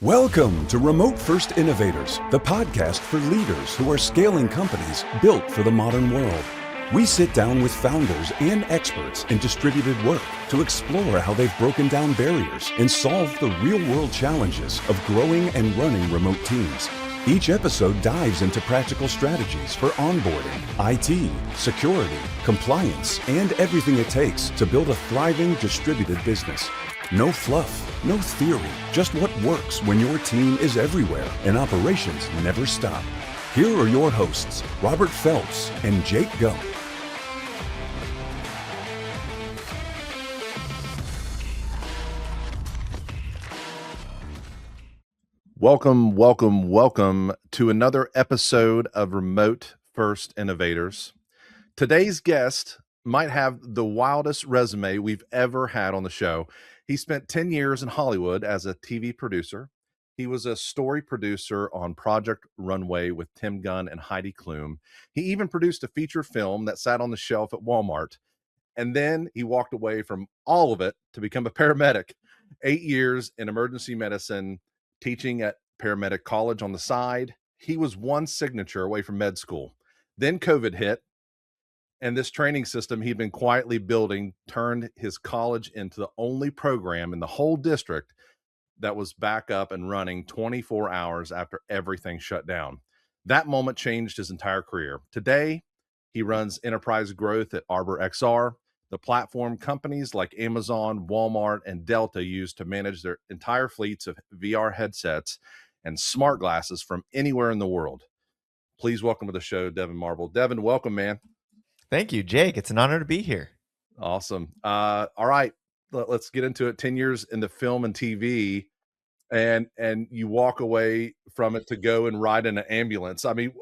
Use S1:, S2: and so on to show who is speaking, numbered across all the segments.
S1: Welcome to Remote First Innovators, the podcast for leaders who are scaling companies built for the modern world. We sit down with founders and experts in distributed work to explore how they've broken down barriers and solved the real-world challenges of growing and running remote teams. Each episode dives into practical strategies for onboarding, IT, security, compliance, and everything it takes to build a thriving distributed business. No fluff, no theory, just what works when your team is everywhere and operations never stop. Here are your hosts, Robert Phelps and Jake Gump.
S2: Welcome to another episode of Remote First Innovators. Today's guest might have the wildest resume we've ever had on the show. He spent 10 years in Hollywood as a TV producer. He was a story producer on Project Runway with Tim Gunn and Heidi Klum. He even produced a feature film that sat on the shelf at Walmart. And then he walked away from all of it to become a paramedic. 8 years in emergency medicine, teaching at paramedic college on the side. He was one signature away from med school. Then COVID hit, and this training system he'd been quietly building turned his college into the only program in the whole district that was back up and running 24 hours after everything shut down. That moment changed his entire career. Today, he runs enterprise growth at ArborXR, the platform companies like Amazon, Walmart, and Delta use to manage their entire fleets of VR headsets and smart glasses from anywhere in the world. Please welcome to the show, Devin Marble. Devin, welcome, man.
S3: Thank you, Jake. It's an honor to be here.
S2: Awesome. All right, let's get into it. 10 years in the film and TV, and you walk away from it to go and ride in an ambulance. I mean,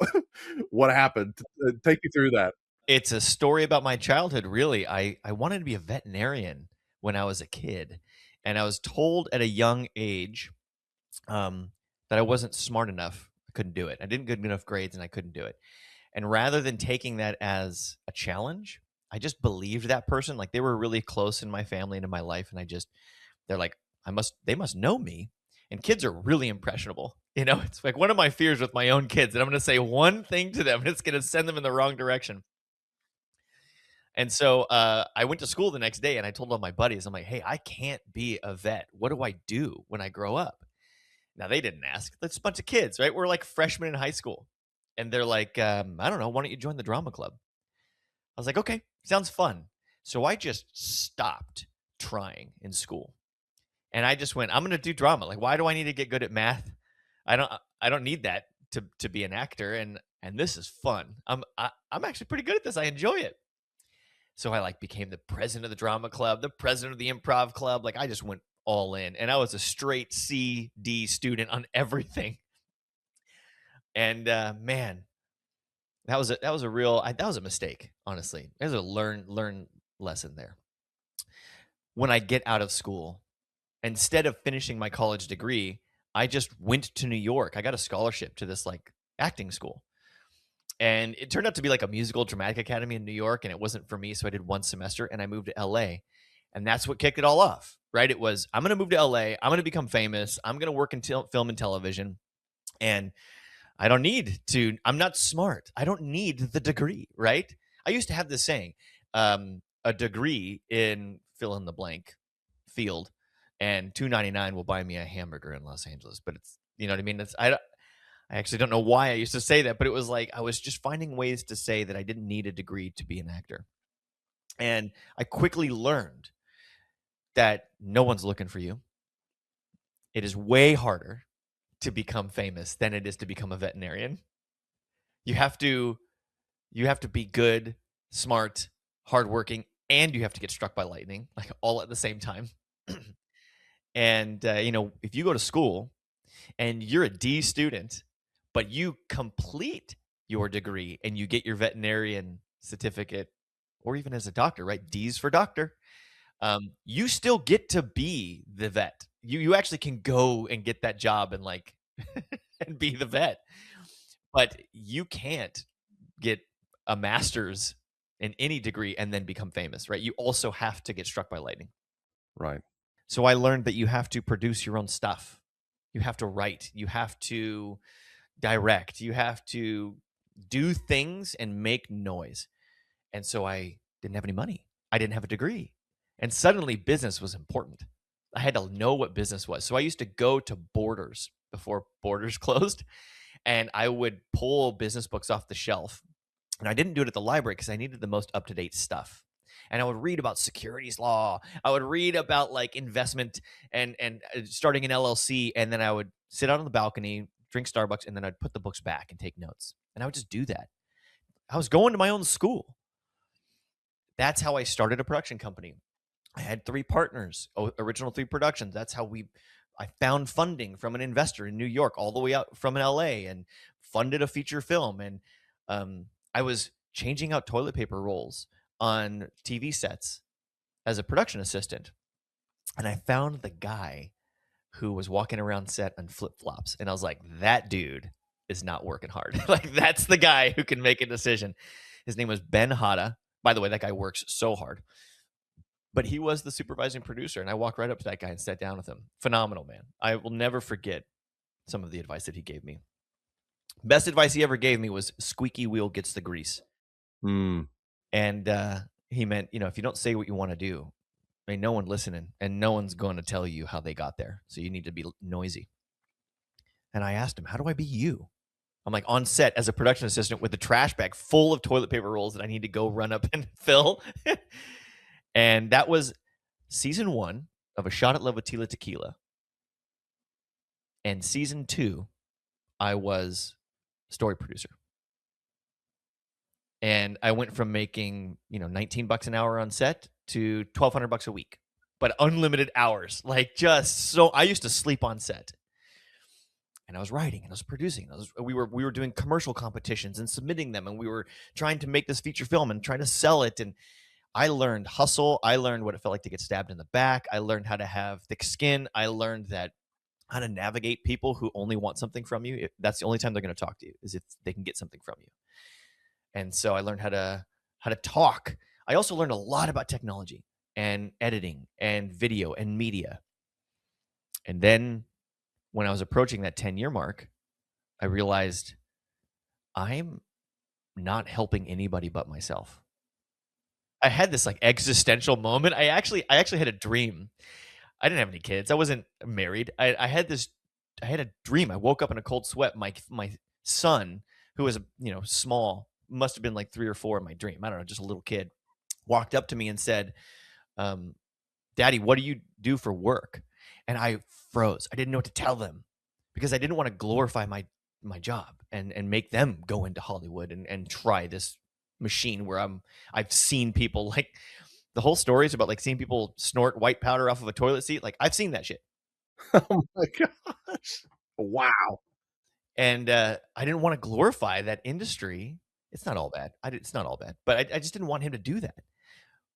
S2: what happened? Take me through that.
S3: It's a story about my childhood, really. I wanted to be a veterinarian when I was a kid, and I was told at a young age that I wasn't smart enough. I couldn't do it. I didn't get good enough grades, and I couldn't do it. And rather than taking that as a challenge, I just believed that person. Like, they were really close in my family and in my life, and they're like, they must know me. And kids are really impressionable. You know, it's like one of my fears with my own kids that I'm going to say one thing to them and it's going to send them in the wrong direction. And so I went to school the next day and I told all my buddies, I'm like, hey, I can't be a vet. What do I do when I grow up? Now, they didn't ask. It's a bunch of kids, right? We're like freshmen in high school. And they're like, I don't know, why don't you join the drama club? I was like, okay, sounds fun. So I just stopped trying in school. And I just went, I'm going to do drama. Like, why do I need to get good at math? I don't need that to be an actor. And this is fun. I'm actually pretty good at this. I enjoy it. So I became the president of the drama club, the president of the improv club. Like, I just went all in, and I was a straight C/D student on everything. And man, that was a mistake. Honestly, there's a learn lesson there. When I get out of school, instead of finishing my college degree, I just went to New York. I got a scholarship to this acting school. And it turned out to be like a musical dramatic academy in New York, and it wasn't for me. So I did one semester and I moved to LA. And that's what kicked it all off, right? It was, I'm going to move to LA. I'm going to become famous. I'm going to work in film and television. And I'm not smart. I don't need the degree, right? I used to have this saying, a degree in fill in the blank field and $2.99 will buy me a hamburger in Los Angeles. But it's, you know what I mean? I actually don't know why I used to say that, but it was like I was just finding ways to say that I didn't need a degree to be an actor. And I quickly learned that no one's looking for you. It is way harder to become famous than it is to become a veterinarian. You have to be good, smart, hardworking, and you have to get struck by lightning, like all at the same time. And if you go to school and you're a D student, but you complete your degree and you get your veterinarian certificate, or even as a doctor, right? D's for doctor. You still get to be the vet. You actually can go and get that job and and be the vet, but you can't get a master's in any degree and then become famous, right? You also have to get struck by lightning.
S2: Right.
S3: So I learned that you have to produce your own stuff. You have to write. You have to direct. You have to do things and make noise. And so I didn't have any money. I didn't have a degree. And suddenly business was important. I had to know what business was. So I used to go to Borders before Borders closed, and I would pull business books off the shelf. And I didn't do it at the library because I needed the most up to date stuff. And I would read about securities law. I would read about like investment and starting an LLC. And then I would sit out on the balcony, drink Starbucks, and then I'd put the books back and take notes. And I would just do that. I was going to my own school. That's how I started a production company. I had 3 partners, original 3 productions. That's how I found funding from an investor in New York, all the way out from LA, and funded a feature film. And I was changing out toilet paper rolls on TV sets as a production assistant. And I found the guy who was walking around set on flip flops. And I was like, that dude is not working hard. Like, that's the guy who can make a decision. His name was Ben Hada. By the way, that guy works so hard. But he was the supervising producer. And I walked right up to that guy and sat down with him. Phenomenal, man. I will never forget some of the advice that he gave me. Best advice he ever gave me was squeaky wheel gets the grease.
S2: Mm.
S3: And he meant, if you don't say what you want to do, ain't no one listening, and no one's going to tell you how they got there. So you need to be noisy. And I asked him, how do I be you? I'm like on set as a production assistant with a trash bag full of toilet paper rolls that I need to go run up and fill. And that was season 1 of A Shot at Love with Tila Tequila. And season 2, I was story producer. And I went from making, $19 an hour on set to $1,200 a week, but unlimited hours. Like, just so I used to sleep on set. And I was writing and I was producing. We were doing commercial competitions and submitting them, and we were trying to make this feature film and trying to sell it. And I learned hustle. I learned what it felt like to get stabbed in the back. I learned how to have thick skin. I learned how to navigate people who only want something from you. That's the only time they're going to talk to you, is if they can get something from you. And so I learned how to talk. I also learned a lot about technology and editing and video and media. And then when I was approaching that 10-year mark, I realized I'm not helping anybody but myself. I had this like existential moment. I actually had a dream. I didn't have any kids. I wasn't married. I had a dream. I woke up in a cold sweat. My son, who was small, must have been like 3 or 4 in my dream. I don't know, just a little kid, walked up to me and said, Daddy, what do you do for work? And I froze. I didn't know what to tell them because I didn't want to glorify my job and make them go into Hollywood and try this machine where I've seen people, like, the whole story is about like seeing people snort white powder off of a toilet seat. Like, I've seen that shit.
S2: Oh my gosh. Wow.
S3: And I didn't want to glorify that industry. It's not all bad. It's not all bad, but I just didn't want him to do that.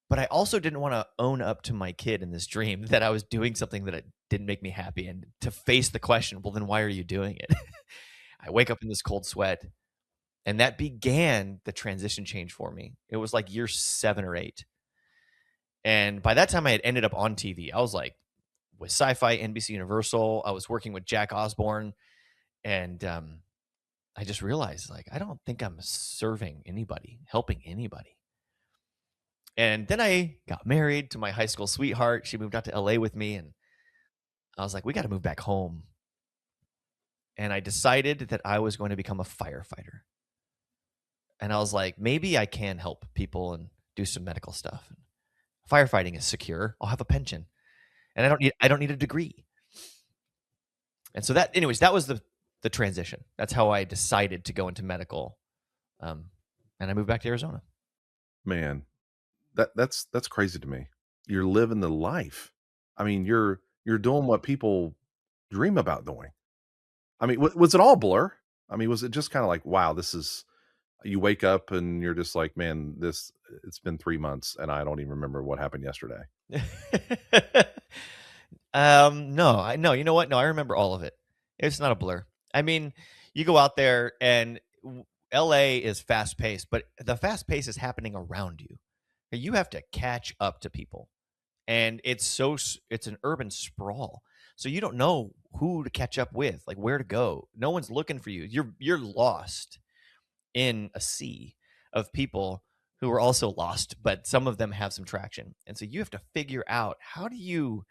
S3: But I also didn't want to own up to my kid in this dream that I was doing something that didn't make me happy, and to face the question, well, then why are you doing it? I wake up in this cold sweat, and that began the transition change for me. It was like year 7 or 8. And by that time I had ended up on TV. I was like with Sci-Fi, NBC Universal. I was working with Jack Osborne, and I just realized, like, I don't think I'm serving anybody, helping anybody. And then I got married to my high school sweetheart. She moved out to LA with me, and I was like, we got to move back home. And I decided that I was going to become a firefighter. And I was like, maybe I can help people and do some medical stuff. Firefighting is secure. I'll have a pension, and I don't need a degree. And so that was the transition. That's how I decided to go into medical. And I moved back to Arizona.
S2: Man, that's crazy to me. You're living the life. I mean, you're doing what people dream about doing. I mean, was it all blur? I mean, was it just kind of like, wow, you wake up and you're just like, man, it's been 3 months and I don't even remember what happened yesterday.
S3: No, you know what? No, I remember all of it. It's not a blur. I mean, you go out there and LA is fast paced, but the fast pace is happening around you. You have to catch up to people, and it's an urban sprawl. So you don't know who to catch up with, like where to go. No one's looking for you. You're lost in a sea of people who are also lost, but some of them have some traction. And so you have to figure out, how do you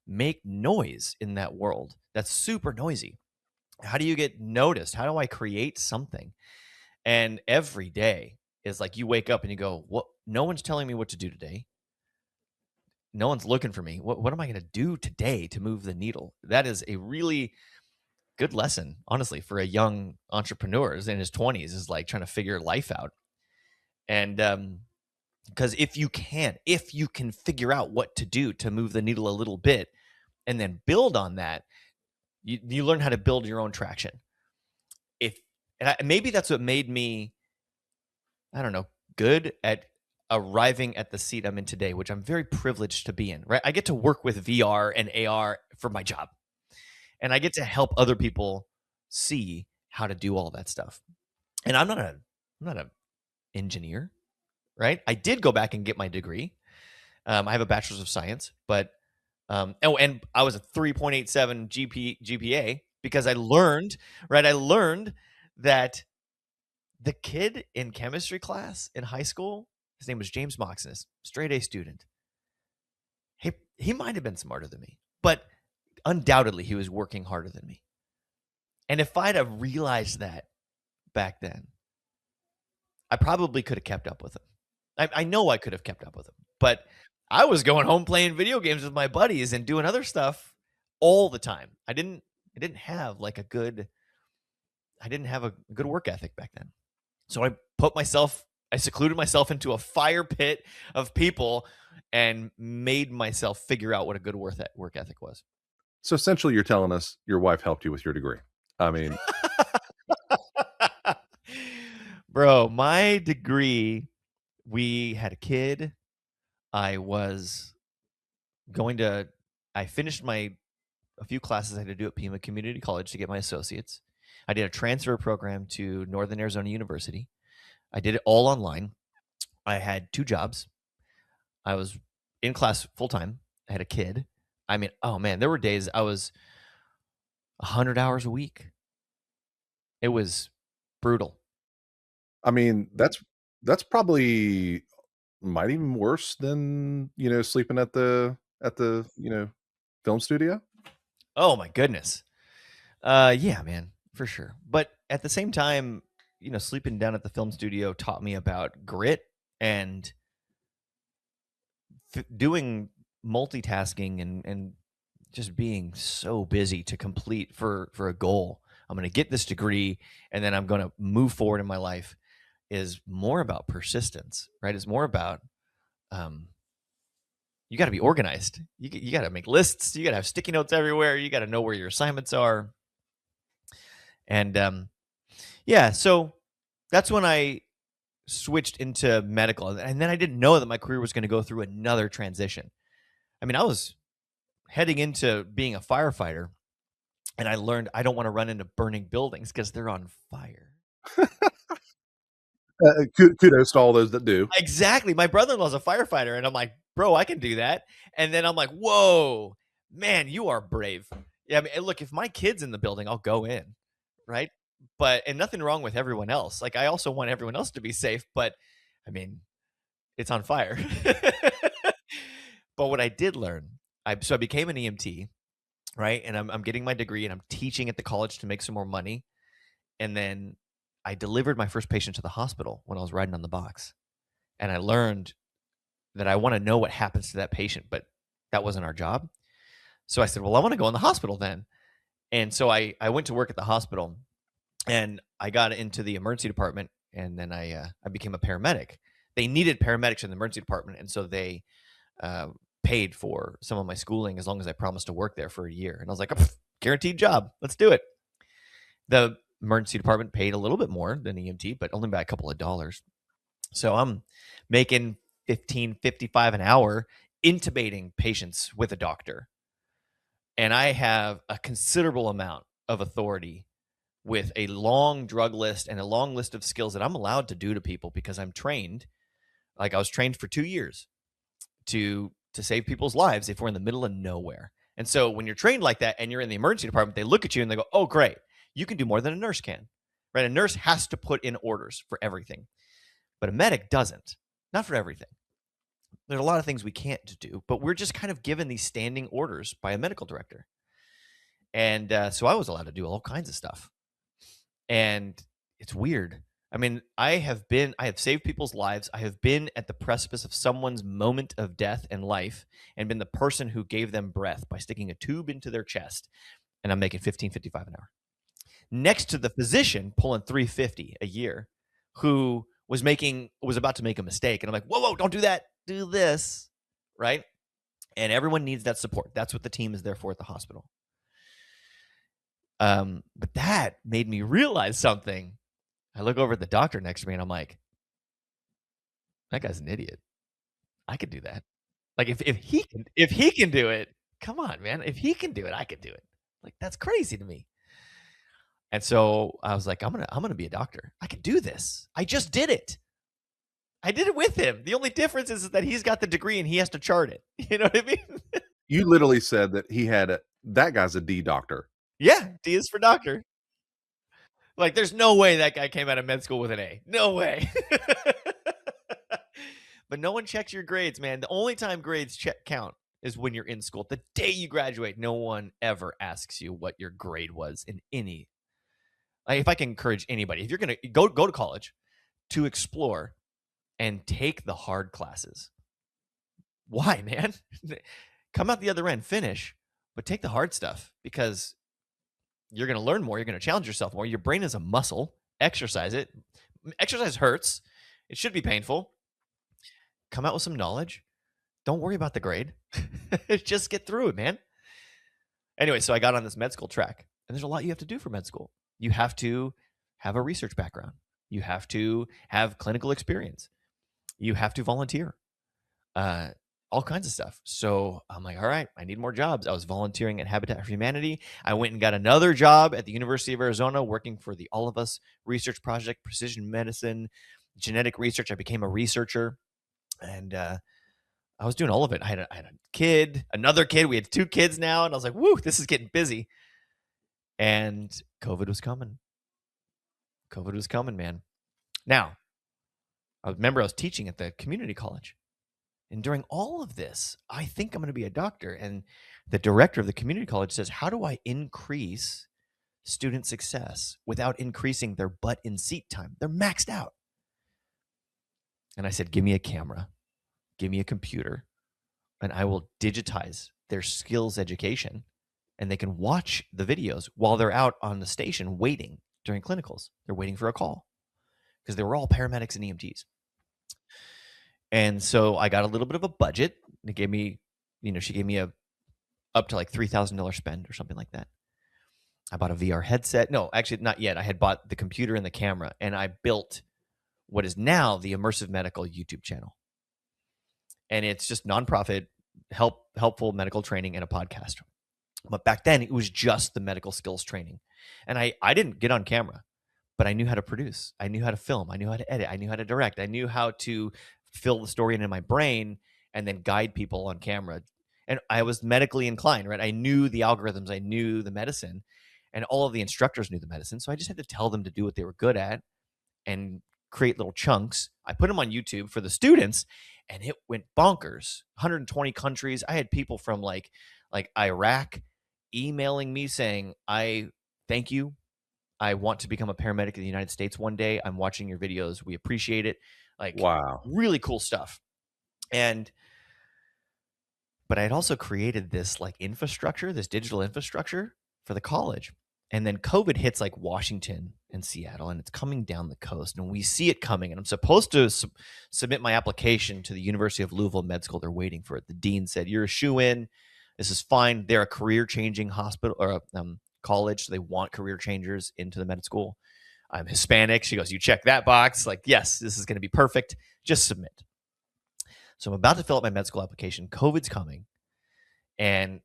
S3: make noise in that world that's super noisy? How do you get noticed? How do I create something? And every day is like, you wake up and you go, what? No one's telling me what to do today. No one's looking for me. What am I going to do today to move the needle? That is a really good lesson, honestly, for a young entrepreneur in his 20s, is like trying to figure life out. And because if you can figure out what to do to move the needle a little bit and then build on that, you learn how to build your own traction. Maybe that's what made me, I don't know, good at arriving at the seat I'm in today, which I'm very privileged to be in, right? I get to work with VR and AR for my job, and I get to help other people see how to do all that stuff. And I'm not an engineer, right? I did go back and get my degree. I have a bachelor's of science, but and I was a 3.87 GPA because I learned that the kid in chemistry class in high school, his name was James Moxness, straight A student. He might have been smarter than me, but undoubtedly he was working harder than me. And if I'd have realized that back then, I probably could have kept up with him. I know I could have kept up with him, but I was going home playing video games with my buddies and doing other stuff all the time. I didn't have a good work ethic back then. So I secluded myself into a fire pit of people and made myself figure out what a good work ethic was.
S2: So essentially, you're telling us your wife helped you with your degree. I mean,
S3: bro, my degree, we had a kid. I finished a few classes I had to do at Pima Community College to get my associates. I did a transfer program to Northern Arizona University. I did it all online. I had 2 jobs. I was in class full time. I had a kid. I mean, oh man, there were days I was 100 hours a week. It was brutal.
S2: I mean, that's probably might even worse than, sleeping at the film studio.
S3: Oh my goodness. Yeah, man, for sure. But at the same time, sleeping down at the film studio taught me about grit and doing multitasking and just being so busy to complete for a goal. I'm going to get this degree and then I'm going to move forward in my life, is more about persistence, right? It's more about you got to be organized. You got to make lists. You got to have sticky notes everywhere. You got to know where your assignments are. And yeah, so that's when I switched into medical. And then I didn't know that my career was going to go through another transition. I mean, I was heading into being a firefighter, and I learned I don't want to run into burning buildings because they're on fire.
S2: Kudos to all those that do.
S3: Exactly. My brother-in-law's a firefighter, and I'm like, bro, I can do that. And then I'm like, whoa, man, you are brave. Yeah, I mean, look, if my kid's in the building, I'll go in, right? And nothing wrong with everyone else. Like, I also want everyone else to be safe, but I mean, it's on fire. But what I did learn, I became an EMT, right? And I'm getting my degree, and I'm teaching at the college to make some more money. And then I delivered my first patient to the hospital when I was riding on the box. And I learned that I want to know what happens to that patient, but that wasn't our job. So I said, well, I want to go in the hospital then. And so I went to work at the hospital, and I got into the emergency department, and then I became a paramedic. They needed paramedics in the emergency department, and so they paid for some of my schooling as long as I promised to work there for a year. And I was like, guaranteed job. Let's do it. The emergency department paid a little bit more than EMT, but only by a couple of dollars. So I'm making $15.55 an hour intubating patients with a doctor. And I have a considerable amount of authority with a long drug list and a long list of skills that I'm allowed to do to people because I'm trained. Like, I was trained for 2 years to save people's lives if we're in the middle of nowhere. And so when you're trained like that and you're in the emergency department, they look at you and they go, oh, great, you can do more than a nurse can, right? A nurse has to put in orders for everything, but a medic doesn't, not for everything. There's a lot of things we can't do, but we're just kind of given these standing orders by a medical director. And so I was allowed to do all kinds of stuff. And it's weird. I mean, I have saved people's lives. I have been at the precipice of someone's moment of death and life and been the person who gave them breath by sticking a tube into their chest. And I'm making $15.55 an hour. Next to the physician pulling $350 a year who was about to make a mistake. And I'm like, whoa, don't do that. Do this, right? And everyone needs that support. That's what the team is there for at the hospital. But that made me realize something. I look over at the doctor next to me and I'm like, that guy's an idiot. I could do that. Like if he can do it, come on, man. If he can do it, I could do it. Like that's crazy to me. And so I was like, I'm gonna be a doctor. I can do this. I just did it. I did it with him. The only difference is that he's got the degree and he has to chart it. You know what I mean?
S2: You literally said that that guy's a D doctor.
S3: Yeah, D is for doctor. Like, there's no way that guy came out of med school with an A. No way. But no one checks your grades, man. The only time grades count is when you're in school. The day you graduate, no one ever asks you what your grade was in any. Like, if I can encourage anybody, if you're going to go to college to explore and take the hard classes. Why, man? Come out the other end, finish, but take the hard stuff because you're going to learn more. You're going to challenge yourself more. Your brain is a muscle. Exercise it. Exercise hurts. It should be painful. Come out with some knowledge. Don't worry about the grade. Just get through it, man. Anyway, so I got on this med school track, and there's a lot you have to do for med school. You have to have a research background. You have to have clinical experience. You have to volunteer. All kinds of stuff. So I'm like, all right, I need more jobs. I was volunteering at Habitat for Humanity. I went and got another job at the University of Arizona working for the All of Us research project, precision medicine, genetic research. I became a researcher and I was doing all of it. I had a kid, another kid. We had 2 kids now. And I was like, woo, this is getting busy. And COVID was coming. COVID was coming, man. Now, I remember I was teaching at the community college. And during all of this, I think I'm going to be a doctor. And the director of the community college says, how do I increase student success without increasing their butt in seat time? They're maxed out. And I said, give me a camera, give me a computer, and I will digitize their skills education. And they can watch the videos while they're out on the station waiting during clinicals. They're waiting for a call because they were all paramedics and EMTs. And so I got a little bit of a budget. They gave me, she gave me up to like $3,000 spend or something like that. I bought a VR headset. No, actually not yet. I had bought the computer and the camera, and I built what is now the Immersive Medical YouTube channel. And it's just nonprofit, helpful medical training and a podcast. But back then it was just the medical skills training. And I didn't get on camera, but I knew how to produce. I knew how to film. I knew how to edit. I knew how to direct. I knew how to fill the story in my brain and then guide people on camera. And I was medically inclined, right? I knew the algorithms. I knew the medicine, and all of the instructors knew the medicine. So I just had to tell them to do what they were good at and create little chunks. I put them on YouTube for the students, and it went bonkers. 120 countries. I had people from like Iraq emailing me saying, I thank you. I want to become a paramedic in the United States one day. I'm watching your videos. We appreciate it. Like, wow, really cool stuff. But I had also created this like infrastructure, this digital infrastructure for the college. And then COVID hits like Washington and Seattle, and it's coming down the coast, and we see it coming. And I'm supposed to submit my application to the University of Louisville Med School. They're waiting for it. The dean said, you're a shoo-in. This is fine. They're a career-changing hospital or college. So they want career changers into the med school. I'm Hispanic. She goes, you check that box. Like, yes, this is going to be perfect. Just submit. So I'm about to fill out my med school application. COVID's coming. And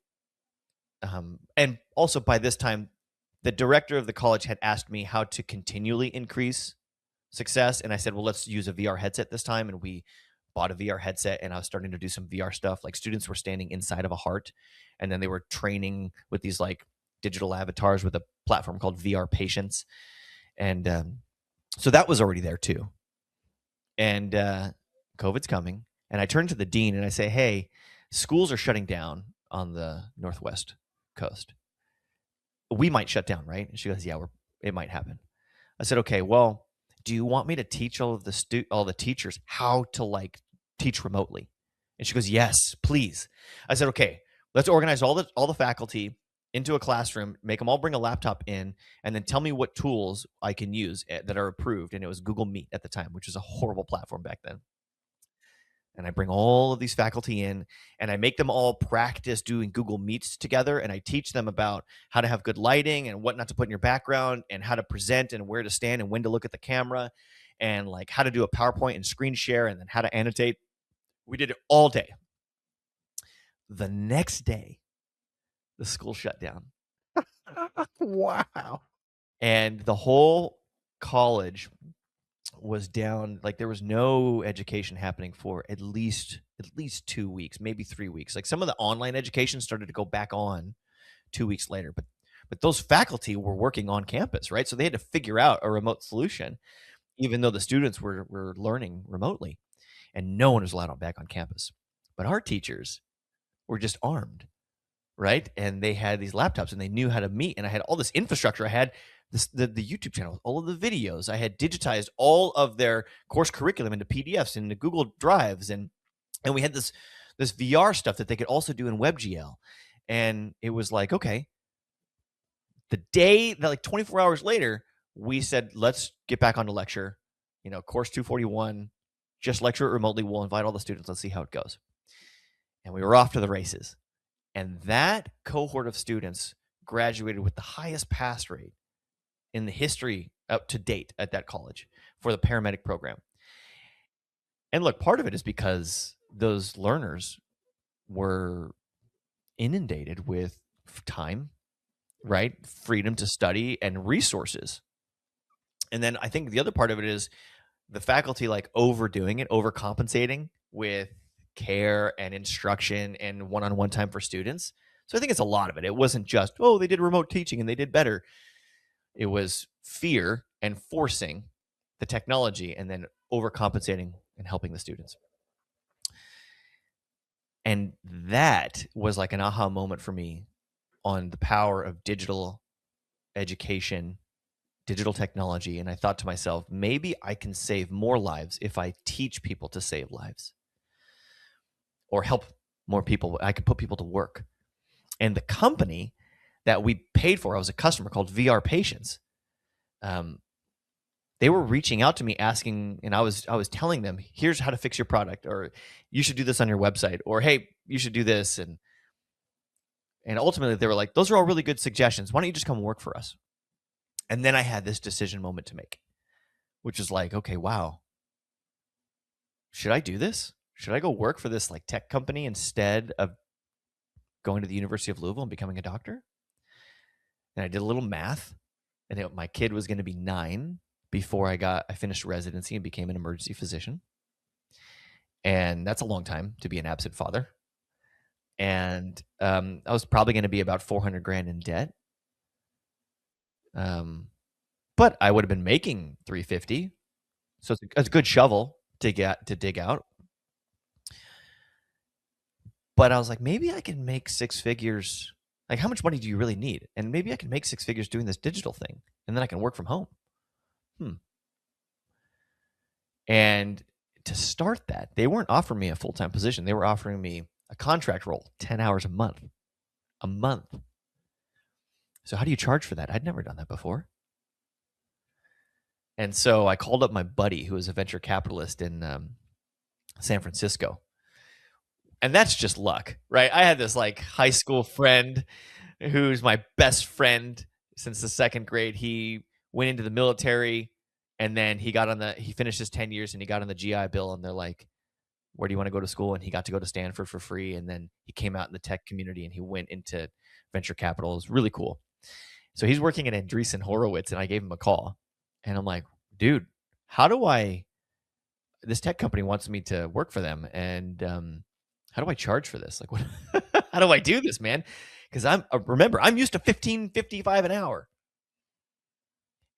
S3: also by this time, the director of the college had asked me how to continually increase success. And I said, well, let's use a VR headset this time. And we bought a VR headset and I was starting to do some VR stuff. Like students were standing inside of a heart, and then they were training with these like digital avatars with a platform called VR Patients. And so that was already there too. And COVID's coming. And I turn to the dean and I say, hey, schools are shutting down on the Northwest coast. We might shut down, right? And she goes, yeah, it might happen. I said, okay, well, do you want me to teach all the teachers how to like teach remotely? And she goes, yes, please. I said, okay, let's organize all the faculty into a classroom, make them all bring a laptop in, and then tell me what tools I can use that are approved. And it was Google Meet at the time, which was a horrible platform back then. And I bring all of these faculty in and I make them all practice doing Google Meets together. And I teach them about how to have good lighting and what not to put in your background and how to present and where to stand and when to look at the camera and like how to do a PowerPoint and screen share and then how to annotate. We did it all day. The next day, the school shut down.
S2: Wow.
S3: And the whole college was down. Like there was no education happening for at least 2 weeks, maybe 3 weeks. Like some of the online education started to go back on 2 weeks later, but those faculty were working on campus, right? So they had to figure out a remote solution, even though the students were learning remotely, and no one was allowed back on campus. But our teachers were just armed, right? And they had these laptops and they knew how to meet. And I had all this infrastructure. I had the YouTube channel, all of the videos. I had digitized all of their course curriculum into PDFs and into Google Drives, and we had this VR stuff that they could also do in WebGL. And it was like, okay, the day that like 24 hours later, we said, let's get back on to lecture. Course 241, just lecture it remotely. We'll invite all the students. Let's see how it goes. And we were off to the races. And that cohort of students graduated with the highest pass rate in the history up to date at that college for the paramedic program. And look, part of it is because those learners were inundated with time, right? Freedom to study and resources. And then I think the other part of it is the faculty like overdoing it, overcompensating with care and instruction and one-on-one time for students. So I think it's a lot of it. It wasn't just, oh, they did remote teaching and they did better. It was fear and forcing the technology and then overcompensating and helping the students. And that was like an aha moment for me on the power of digital education, digital technology. And I thought to myself, maybe I can save more lives if I teach people to save lives or help more people. I could put people to work. And the company that we paid for, I was a customer, called VR Patients. They were reaching out to me asking, and I was telling them, here's how to fix your product, or you should do this on your website, or hey, you should do this. And ultimately they were like, those are all really good suggestions. Why don't you just come work for us? And then I had this decision moment to make, which is like, okay, wow, should I do this? Should I go work for this like tech company instead of going to the University of Louisville and becoming a doctor? And I did a little math, and my kid was going to be 9 before I finished residency and became an emergency physician. And that's a long time to be an absent father. And I was probably going to be about $400,000 in debt. But I would have been making $350,000. So it's a good shovel to dig out. But I was like, maybe I can make 6 figures. Like, how much money do you really need? And maybe I can make 6 figures doing this digital thing, and then I can work from home. And to start that, they weren't offering me a full-time position. They were offering me a contract role, 10 hours a month. So how do you charge for that? I'd never done that before. And so I called up my buddy who was a venture capitalist in San Francisco. And that's just luck, right? I had this like high school friend who's my best friend since the 2nd grade. He went into the military, and then he finished his 10 years and he got on the GI Bill, and they're like, where do you want to go to school? And he got to go to Stanford for free. And then he came out in the tech community and he went into venture capital. It was really cool. So he's working at Andreessen Horowitz, and I gave him a call, and I'm like, dude, how do I this tech company wants me to work for them, and how do I charge for this? Like, what? How do I do this, man? Because remember, I'm used to 15.55 an hour.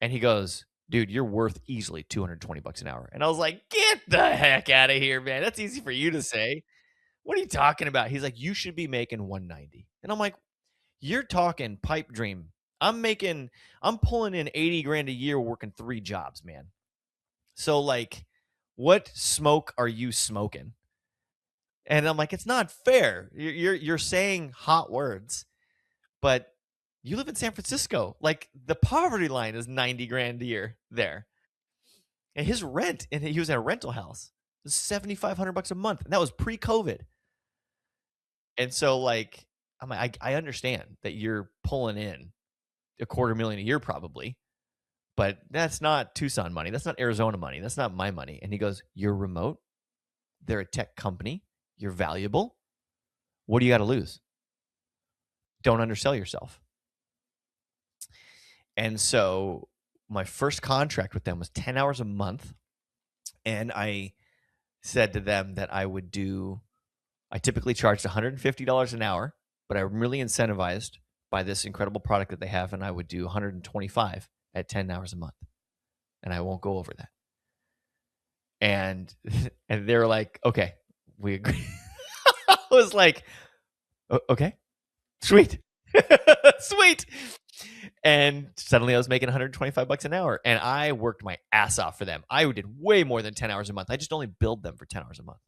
S3: And he goes, dude, you're worth easily $220 an hour. And I was like, get the heck out of here, man. That's easy for you to say. What are you talking about? He's like, you should be making 190. And I'm like, you're talking pipe dream. I'm pulling in 80 grand a year working 3 jobs, man. So like, what smoke are you smoking? And I'm like, it's not fair. You're saying hot words, but you live in San Francisco. Like, the poverty line is 90 grand a year there. And his rent, and he was in a rental house, was $7,500 a month. And that was pre-COVID. And so like, I'm like, I understand that you're pulling in $250,000 a year probably, but that's not Tucson money. That's not Arizona money. That's not my money. And he goes, you're remote. They're a tech company. You're valuable. What do you got to lose? Don't undersell yourself. And so my first contract with them was 10 hours a month. And I said to them that I typically charged $150 an hour, but I'm really incentivized by this incredible product that they have. And I would do 125 at 10 hours a month. And I won't go over that. And they were like, okay, we agree. I was like, okay, sweet. Sweet. And suddenly I was making $125 an hour, and I worked my ass off for them. I did way more than 10 hours a month. I just only billed them for 10 hours a month.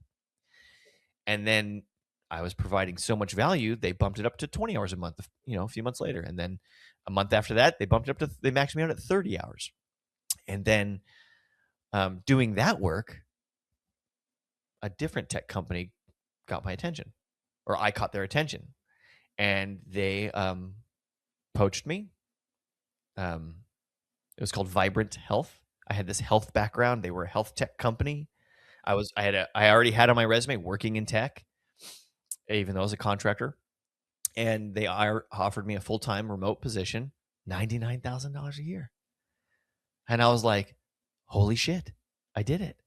S3: And then I was providing so much value, they bumped it up to 20 hours a month, a few months later. And then a month after that, they maxed me out at 30 hours. And then doing that work, a different tech company got my attention, or I caught their attention, and they poached me. It was called Vibrant Health. I had this health background. They were a health tech company. I already had on my resume working in tech, even though I was a contractor. And they offered me a full-time remote position, $99,000 a year. And I was like, holy shit, I did it.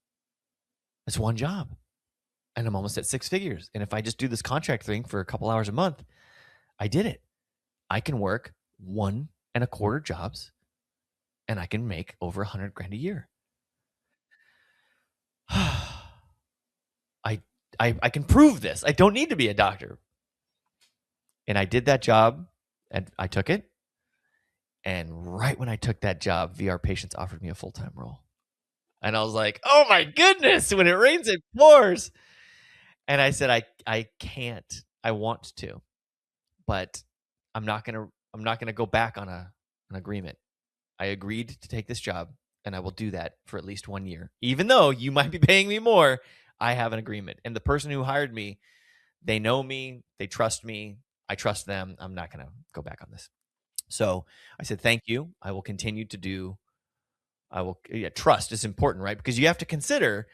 S3: It's one job. And I'm almost at 6 figures. And if I just do this contract thing for a couple hours a month, I did it. I can work 1.25 jobs, and I can make over 100 grand a year. I can prove this. I don't need to be a doctor. And I did that job, and I took it. And right when I took that job, VR Patients offered me a full-time role. And I was like, oh my goodness, when it rains, it pours. And I said, I can't. I want to, but I'm not gonna go back on an agreement. I agreed to take this job, and I will do that for at least 1 year. Even though you might be paying me more, I have an agreement. And the person who hired me, they know me, they trust me, I trust them. I'm not gonna go back on this. So I said, thank you. I will continue to do. Trust is important, right? Because you have to consider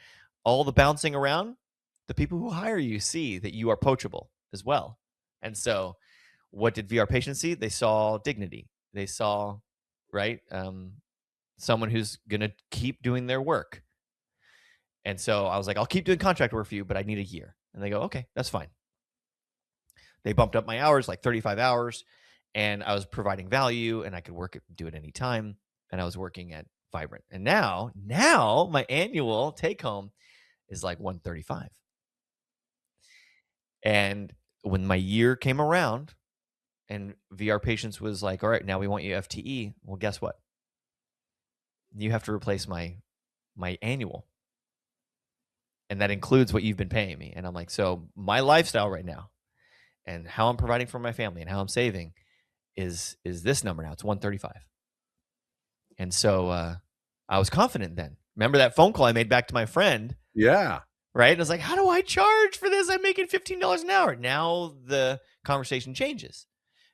S3: all the bouncing around. The people who hire you see that you are poachable as well. And so what did VR Patients see? They saw dignity. They saw, right, someone who's going to keep doing their work. And so I was like, I'll keep doing contract work for you, but I need a year. And they go, okay, that's fine. They bumped up my hours, like 35 hours, and I was providing value, and I could do it anytime. And I was working at Vibrant. And now my annual take home is like 135. And when my year came around and VR Patients was like, all right, now we want you FTE. Well, guess what? You have to replace my annual. And that includes what you've been paying me. And I'm like, so my lifestyle right now and how I'm providing for my family and how I'm saving is this number now. It's 135. And so I was confident then. Remember that phone call I made back to my friend?
S2: Yeah.
S3: Right? And I was like, how do I charge for this? I'm making $15 an hour. Now the conversation changes.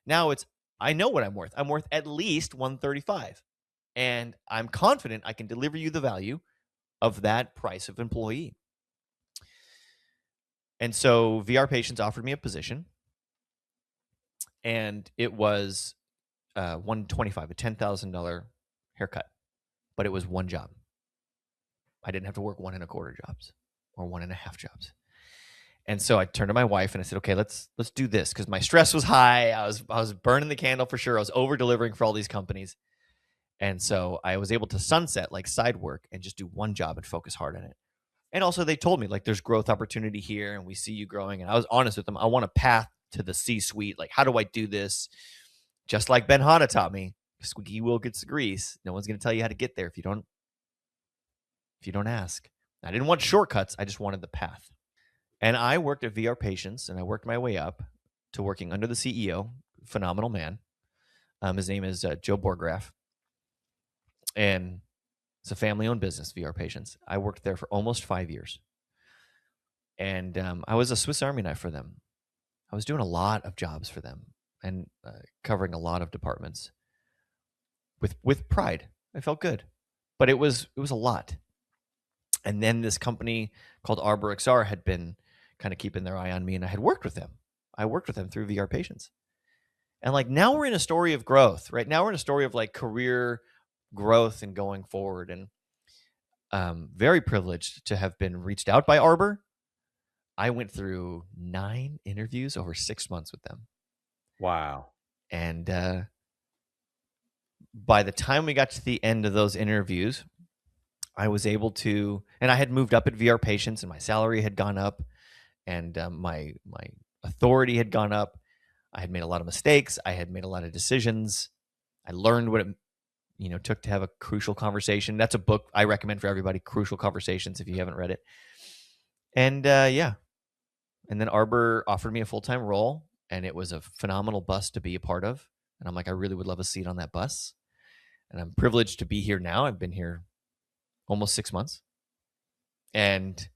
S3: Now I know what I'm worth. I'm worth at least 135. And I'm confident I can deliver you the value of that price of employee. And so VR Patients offered me a position. And it was $125, a $10,000 haircut. But it was one job. I didn't have to work 1.25 jobs or 1.5 jobs. And so I turned to my wife and I said, okay, let's do this, because my stress was high. I was burning the candle for sure. I was over delivering for all these companies. And so I was able to sunset like side work and just do one job and focus hard on it. And also they told me like there's growth opportunity here and we see you growing. And I was honest with them. I want a path to the C-suite. Like, how do I do this? Just like Ben Hanna taught me, squeaky wheel gets the grease. No one's going to tell you how to get there if you don't ask. I didn't want shortcuts. I just wanted the path. And I worked at VR Patients, and I worked my way up to working under the CEO, phenomenal man. His name is Joe Borgraff, and it's a family-owned business, VR Patients. I worked there for almost 5 years, and I was a Swiss Army knife for them. I was doing a lot of jobs for them and covering a lot of departments with pride. I felt good, but it was a lot. And then this company called ArborXR had been kind of keeping their eye on me, and I had worked with them. I worked with them through VR Patients. And like now we're in a story of growth, right? Now we're in a story of like career growth and going forward. And very privileged to have been reached out by Arbor. I went through 9 interviews over 6 months with them.
S2: Wow.
S3: And by the time we got to the end of those interviews, I was able to, and I had moved up at VR Patients, and my salary had gone up, and my authority had gone up. I had made a lot of mistakes. I had made a lot of decisions. I learned what it took to have a crucial conversation. That's a book I recommend for everybody, Crucial Conversations, if you haven't read it. And yeah. And then Arbor offered me a full-time role, and it was a phenomenal bus to be a part of. And I'm like, I really would love a seat on that bus. And I'm privileged to be here now. I've been here almost 6 months. And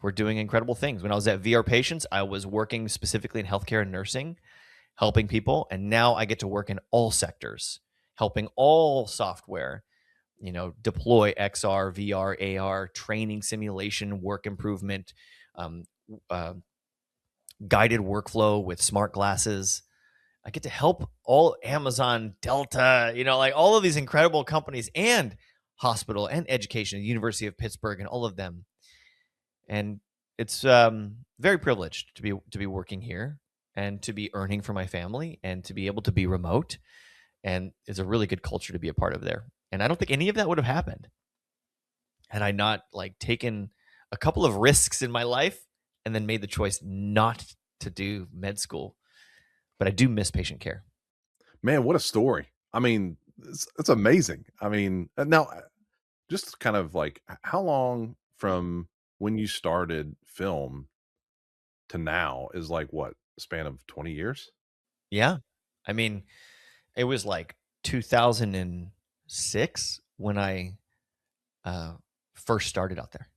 S3: we're doing incredible things. When I was at VR Patients, I was working specifically in healthcare and nursing, helping people. And now I get to work in all sectors, helping all software, deploy XR, VR, AR, training, simulation, work improvement, guided workflow with smart glasses. I get to help all Amazon, Delta, like all of these incredible companies and hospital and education, the University of Pittsburgh and all of them. And it's very privileged to be working here and to be earning for my family and to be able to be remote. And it's a really good culture to be a part of there. And I don't think any of that would have happened had I not like taken a couple of risks in my life and then made the choice not to do med school. But I do miss patient care.
S2: Man, what a story. I mean, it's amazing. I mean, now just kind of like how long from when you started film to now is like what, a span of 20 years?
S3: Yeah. I mean, it was like 2006 when I first started out there.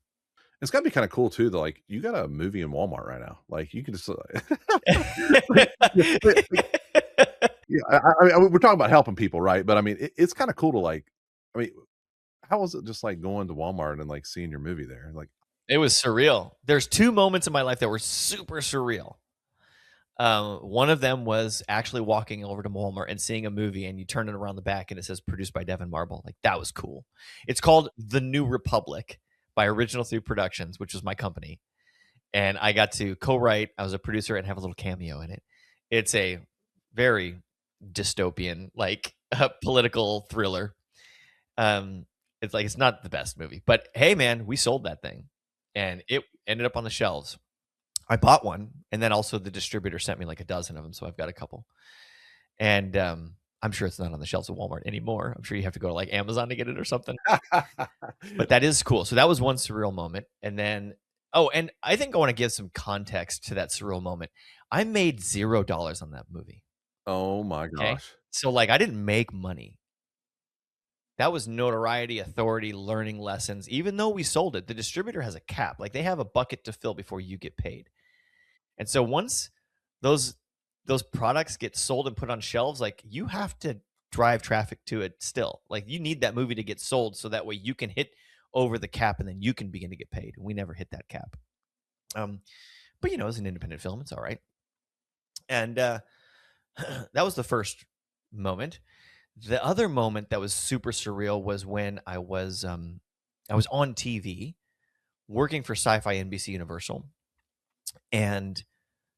S2: It's got to be kind of cool too. That like you got a movie in Walmart right now. Like you can just, yeah. I mean, we're talking about helping people, right? But I mean, it's kind of cool to like. I mean, how was it just like going to Walmart and like seeing your movie there? Like,
S3: it was surreal. There's 2 moments in my life that were super surreal. One of them was actually walking over to Walmart and seeing a movie, and you turn it around the back and it says produced by Devin Marble. Like that was cool. It's called The New Republic by Original 3 Productions, which was my company. And I got to co-write. I was a producer and have a little cameo in it. It's a very dystopian, like political thriller. It's like, it's not the best movie, but hey man, we sold that thing and it ended up on the shelves. I bought one, and then also the distributor sent me like a dozen of them, so I've got a couple. And I'm sure it's not on the shelves of Walmart anymore. I'm sure you have to go to like Amazon to get it or something. But that is cool. So that was one surreal moment. And then, and I think I want to give some context to that surreal moment. I made $0 on that movie.
S2: oh my
S3: Okay.
S2: gosh.
S3: So like I didn't make money. That was notoriety, authority, learning lessons. Even though we sold it, the distributor has a cap. Like they have a bucket to fill before you get paid. And so once those products get sold and put on shelves, like you have to drive traffic to it still. Like you need that movie to get sold so that way you can hit over the cap and then you can begin to get paid. We never hit that cap. But as an independent film, it's all right. And that was the first moment. The other moment that was super surreal was when I was I was on TV working for Sci-Fi NBC Universal, and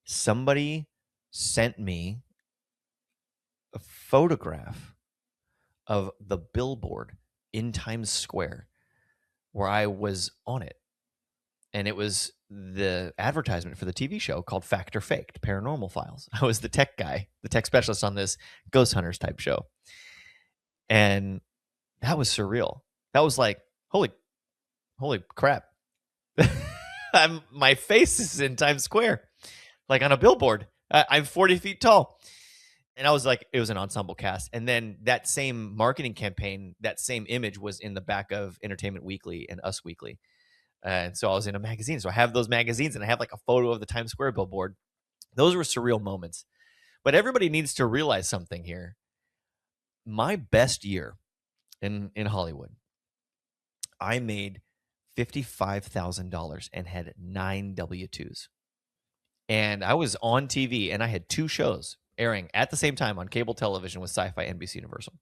S3: somebody sent me a photograph of the billboard in Times Square where I was on it. And it was the advertisement for the TV show called Fact or Faked Paranormal Files. I was the tech guy, the tech specialist on this Ghost Hunters type show. And that was surreal. That was like, holy crap. My face is in Times Square, like on a billboard. I'm 40 feet tall. And I was like, it was an ensemble cast. And then that same marketing campaign, that same image was in the back of Entertainment Weekly and Us Weekly. And so I was in a magazine. So I have those magazines and I have like a photo of the Times Square billboard. Those were surreal moments. But everybody needs to realize something here. My best year in Hollywood, I made $55,000 and had 9 W-2s. And I was on TV and I had 2 shows airing at the same time on cable television with Sci-Fi NBC Universal.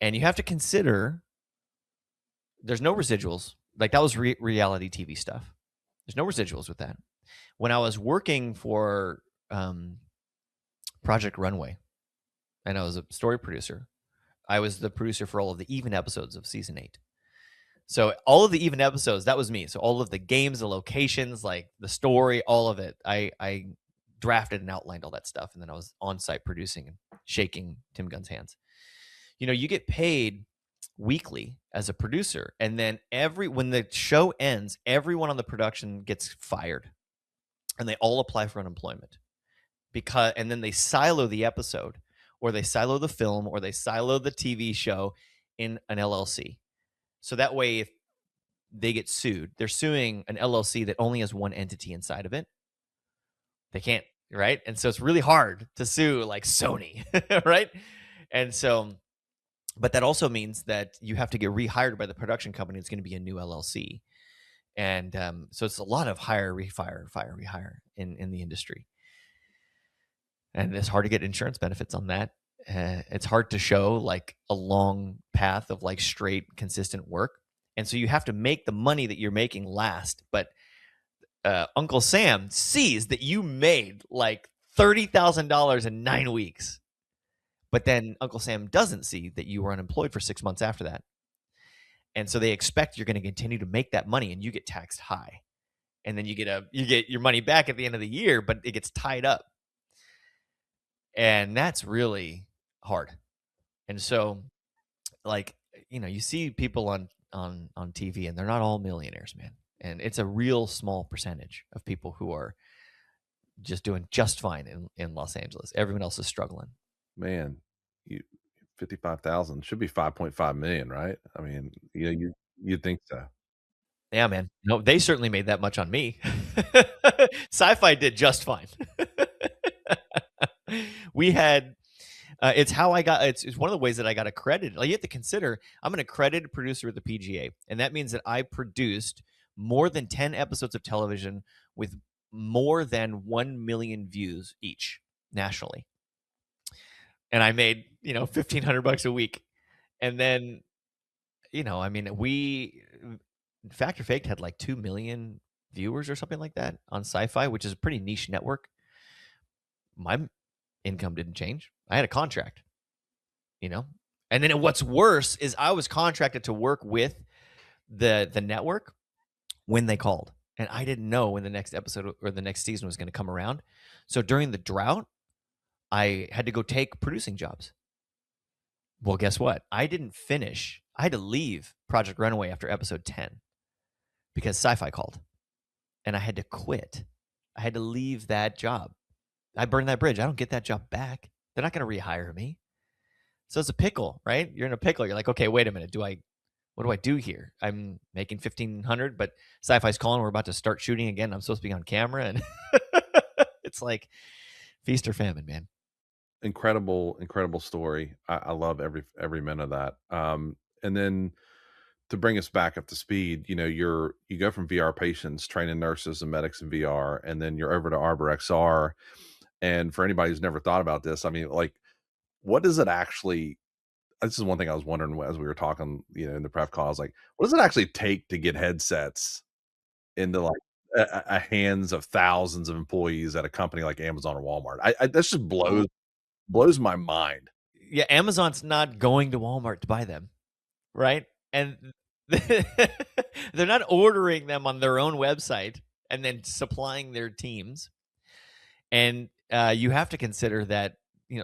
S3: And you have to consider there's no residuals. Like that was reality TV stuff. There's no residuals with that. When I was working for Project Runway, and I was a story producer, I was the producer for all of the even episodes of season 8. So all of the even episodes, that was me. So all of the games, the locations, like the story, all of it, I drafted and outlined all that stuff. And then I was on site producing and shaking Tim Gunn's hands. You get paid weekly as a producer. And then when the show ends, everyone on the production gets fired and they all apply for unemployment and then they silo the episode or they silo the film or they silo the TV show in an LLC. So that way, if they get sued, they're suing an LLC that only has one entity inside of it. They can't, right? And so it's really hard to sue like Sony, right? And so, but that also means that you have to get rehired by the production company. It's going to be a new LLC. And so it's a lot of hire, refire, fire, rehire in the industry. And it's hard to get insurance benefits on that. It's hard to show like a long path of like straight, consistent work. And so you have to make the money that you're making last. But Uncle Sam sees that you made like $30,000 in 9 weeks. But then Uncle Sam doesn't see that you were unemployed for 6 months after that. And so they expect you're going to continue to make that money and you get taxed high. And then you get your money back at the end of the year, but it gets tied up. And that's really hard. And so like, you see people on TV and they're not all millionaires, man. And it's a real small percentage of people who are just doing just fine in Los Angeles. Everyone else is struggling.
S2: Man, 55,000 should be 5.5 million, right? I mean, you'd think so.
S3: Yeah, man. No, they certainly made that much on me. Sci-Fi did just fine. We had it's how I got it's one of the ways that I got accredited. Like you have to consider I'm an accredited producer at the PGA, and that means that I produced more than 10 episodes of television with more than 1 million views each nationally. And I made, $1,500 a week. And then, we Fact or Faked had like 2 million viewers or something like that on Sci-Fi, which is a pretty niche network. My income didn't change. I had a contract, and then what's worse is I was contracted to work with the network when they called, and I didn't know when the next episode or the next season was going to come around. So during the drought, I had to go take producing jobs. Well, guess what? I didn't finish. I had to leave Project Runway after episode 10 because Sci-Fi called, and I had to quit. I had to leave that job. I burned that bridge. I don't get that job back. They're not going to rehire me. So it's a pickle, right? You're in a pickle. You're like, okay, wait a minute. What do I do here? I'm making $1,500, but Sci-Fi's calling. We're about to start shooting again. I'm supposed to be on camera, and it's like feast or famine, man.
S2: Incredible story. I love every minute of that. And then to bring us back up to speed, you go from VR patients, training nurses and medics in VR, and then you're over to ArborXR. And for anybody who's never thought about this, I mean, like, what does it actually this is one thing I was wondering as we were talking, in the prep call. I was like, what does it actually take to get headsets into like a hands of thousands of employees at a company like Amazon or Walmart? That just blows my mind.
S3: Yeah, Amazon's not going to Walmart to buy them, right? And they're not ordering them on their own website and then supplying their teams. And you have to consider that,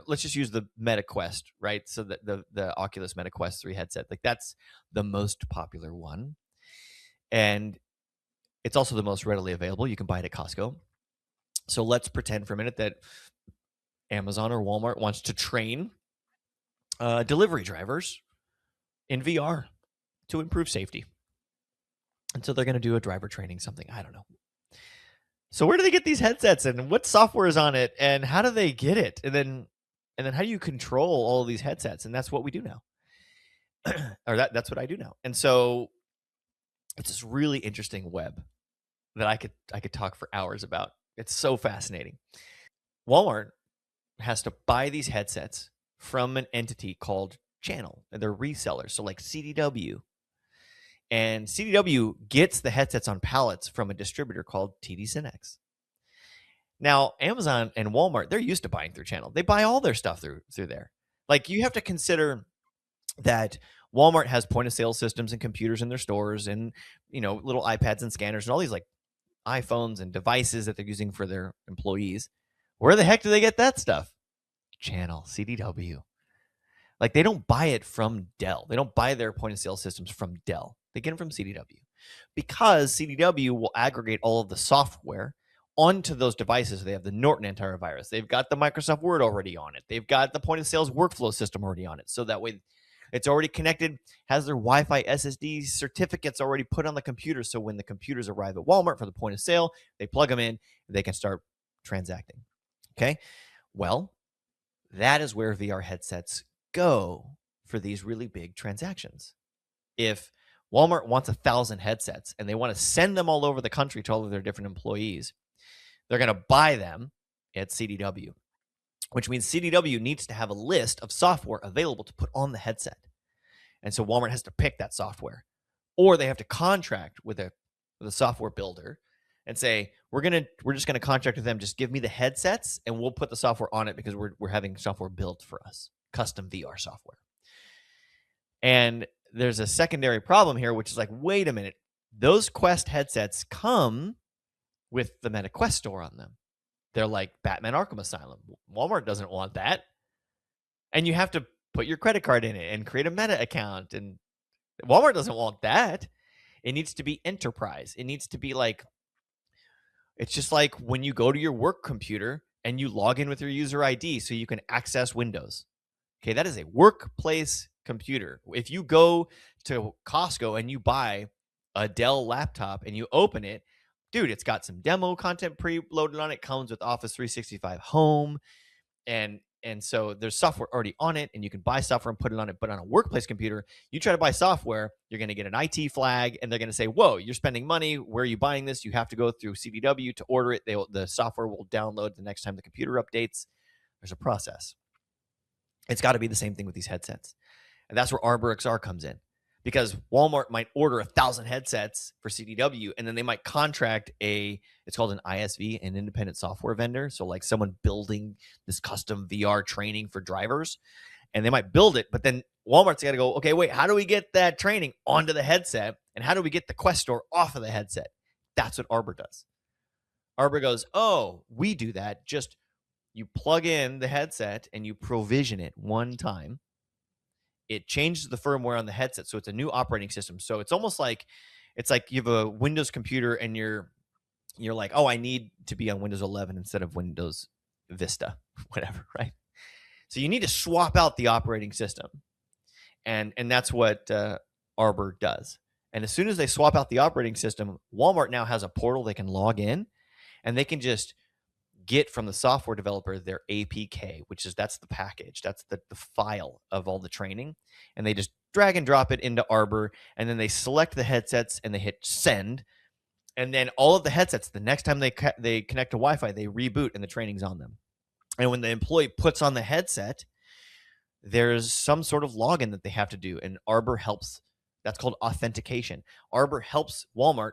S3: let's just use the Meta Quest, right? So the Oculus Meta Quest 3 headset, like that's the most popular one. And it's also the most readily available. You can buy it at Costco. So let's pretend for a minute that Amazon or Walmart wants to train delivery drivers in VR to improve safety. And so they're going to do a driver training something. I don't know. So where do they get these headsets, and what software is on it, and how do they get it? And then how do you control all of these headsets? And that's what we do now. Or that's what I do now. And so it's this really interesting web that I could talk for hours about. It's so fascinating. Walmart has to buy these headsets from an entity called Channel, and they're resellers. So like CDW. And CDW gets the headsets on pallets from a distributor called TD Synnex. Now, Amazon and Walmart, they're used to buying through Channel. They buy all their stuff through there. Like, you have to consider that Walmart has point of sale systems and computers in their stores, and little iPads and scanners and all these like iPhones and devices that they're using for their employees. Where the heck do they get that stuff? Channel, CDW. Like, they don't buy it from Dell. They don't buy their point of sale systems from Dell. They get them from CDW, because CDW will aggregate all of the software onto those devices. They have the Norton antivirus. They've got the Microsoft Word already on it. They've got the point of sales workflow system already on it. So that way it's already connected, has their Wi-Fi SSD certificates already put on the computer. So when the computers arrive at Walmart for the point of sale, they plug them in, they can start transacting. Okay. Well, that is where VR headsets go for these really big transactions. If Walmart wants 1,000 headsets and they want to send them all over the country to all of their different employees, they're going to buy them at CDW, which means CDW needs to have a list of software available to put on the headset. And so Walmart has to pick that software, or they have to contract with a software builder and say, we're just going to contract with them. Just give me the headsets and we'll put the software on it, because we're having software built for us, custom VR software. And there's a secondary problem here, which is like, wait a minute, those Quest headsets come with the Meta Quest store on them. They're like Batman Arkham Asylum. Walmart doesn't want that. And you have to put your credit card in it and create a Meta account. And Walmart doesn't want that. It needs to be enterprise. It needs to be like, it's just like when you go to your work computer and you log in with your user ID so you can access Windows. Okay, that is a workplace computer. If you go to Costco and you buy a Dell laptop and you open it, dude, it's got some demo content preloaded on it, comes with Office 365 Home, and so there's software already on it, and you can buy software and put it on it. But on a workplace computer, you try to buy software, you're going to get an IT flag, and they're going to say, whoa, you're spending money. Where are you buying this? You have to go through CDW to order it. The software will download the next time the computer updates. There's a process. It's got to be the same thing with these headsets. And that's where ArborXR comes in, because Walmart might order 1,000 headsets for CDW, and then they might contract it's called an ISV, an independent software vendor. So like someone building this custom VR training for drivers, and they might build it, but then Walmart's got to go, okay, wait, how do we get that training onto the headset? And how do we get the Quest store off of the headset? That's what Arbor does. Arbor goes, oh, we do that. Just you plug in the headset and you provision it one time. It changes the firmware on the headset, so it's a new operating system. So it's almost like you have a Windows computer and you're like, oh, I need to be on Windows 11 instead of Windows Vista, whatever, right? So you need to swap out the operating system, and that's what Arbor does. And as soon as they swap out the operating system, Walmart now has a portal they can log in, and they can just get from the software developer their APK, that's the package, that's the file of all the training, and they just drag and drop it into Arbor, and then they select the headsets and they hit send, and then all of the headsets, the next time they connect to Wi-Fi, they reboot and the training's on them. And when the employee puts on the headset, there's some sort of login that they have to do, and Arbor helps. That's called authentication. Arbor helps Walmart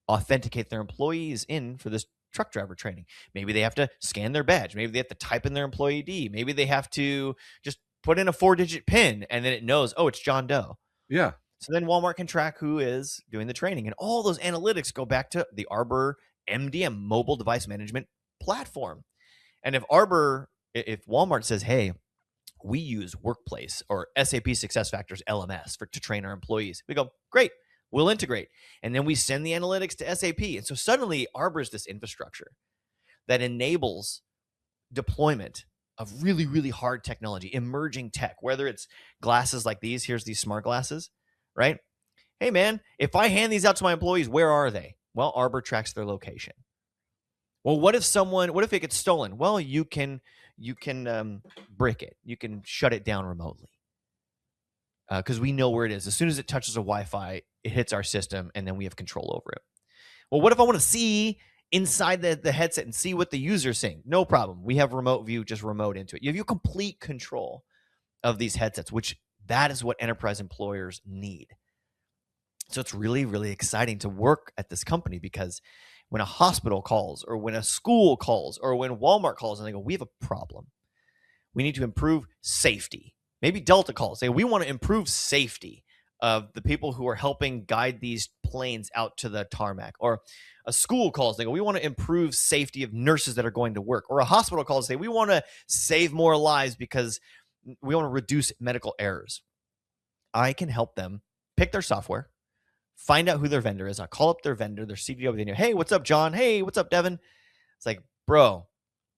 S3: authenticate their employees in for this truck driver training. Maybe they have to scan their badge. Maybe they have to type in their employee ID. Maybe they have to just put in a 4-digit PIN, and then it knows, oh, it's John Doe.
S2: Yeah.
S3: So then Walmart can track who is doing the training. And all those analytics go back to the Arbor MDM, mobile device management platform. And if Walmart says, hey, we use Workplace or SAP SuccessFactors LMS to train our employees, we go, great, we'll integrate. And then we send the analytics to SAP. And so suddenly Arbor is this infrastructure that enables deployment of really, really hard technology, emerging tech, whether it's glasses like these. Here's these smart glasses, right? Hey, man, if I hand these out to my employees, where are they? Well, Arbor tracks their location. Well, what if it gets stolen? Well, you can brick it. You can shut it down remotely because we know where it is. As soon as it touches a Wi-Fi, it hits our system, and then we have control over it. Well, what if I want to see inside the headset and see what the user's saying? No problem. We have remote view, just remote into it. You have complete control of these headsets, which that is what enterprise employers need. So it's really, really exciting to work at this company because when a hospital calls or when a school calls or when Walmart calls and they go, we have a problem. We need to improve safety. Maybe Delta calls, say, we want to improve safety of the people who are helping guide these planes out to the tarmac. Or a school calls, they go, we want to improve safety of nurses that are going to work. Or a hospital calls, say, we want to save more lives because we want to reduce medical errors. I can help them pick their software, find out who their vendor is. I call up their vendor, their CDO. They know, hey, what's up, John? Hey, what's up, Devin? It's like, bro,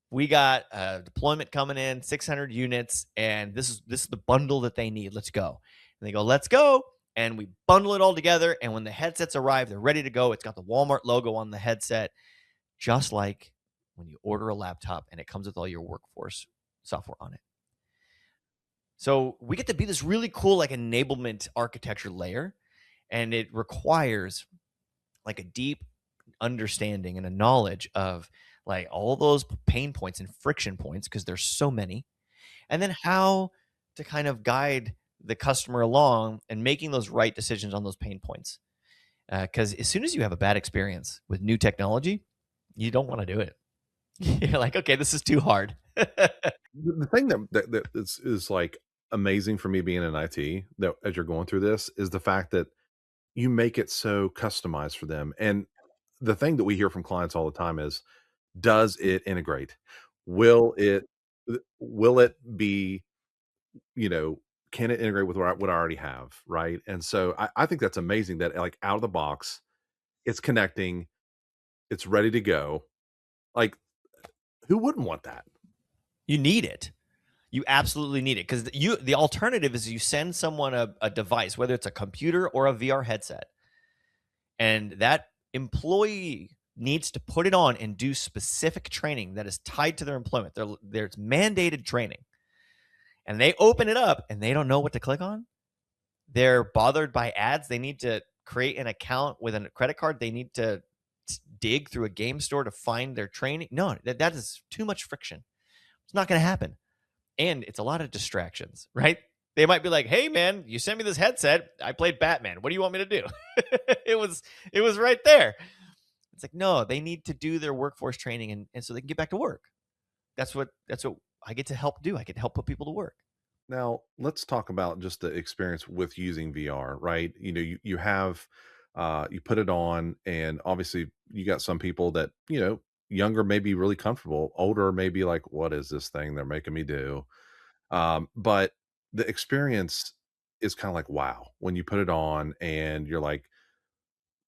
S3: we got a deployment coming in, 600 units, and this is the bundle that they need. Let's go. And they go, let's go. And we bundle it all together. And when the headsets arrive, they're ready to go. It's got the Walmart logo on the headset, just like when you order a laptop and it comes with all your workforce software on it. So we get to be this really cool like enablement architecture layer, and it requires like a deep understanding and a knowledge of like all those pain points and friction points, because there's so many, and then how to kind of guide the customer along and making those right decisions on those pain points. Because as soon as you have a bad experience with new technology, you don't want to do it. You're like, okay, this is too hard.
S2: The thing that is like amazing for me being in IT, that as you're going through this, is the fact that you make it so customized for them. And the thing that we hear from clients all the time is, does it integrate? Will it be, can it integrate with what I already have? Right. And so I think that's amazing that like out of the box, it's connecting, it's ready to go. Like, who wouldn't want that?
S3: You need it. You absolutely need it, because the alternative is you send someone a device, whether it's a computer or a VR headset, and that employee needs to put it on and do specific training that is tied to their employment. There's mandated training, and they open it up and they don't know what to click on. They're bothered by ads. They need to create an account with a credit card. They need to dig through a game store to find their training. No, that is too much friction. It's not going to happen. And it's a lot of distractions, right? They might be like, hey, man, you sent me this headset. I played Batman. What do you want me to do? It was right there. It's like, no, they need to do their workforce training and so they can get back to work. That's what I get to help do. I get to help put people to work.
S2: Now, let's talk about just the experience with using VR, right? You have, you put it on, and obviously you got some people that, younger may be really comfortable, older may be like, what is this thing they're making me do? But the experience is kind of like, wow, when you put it on and you're like,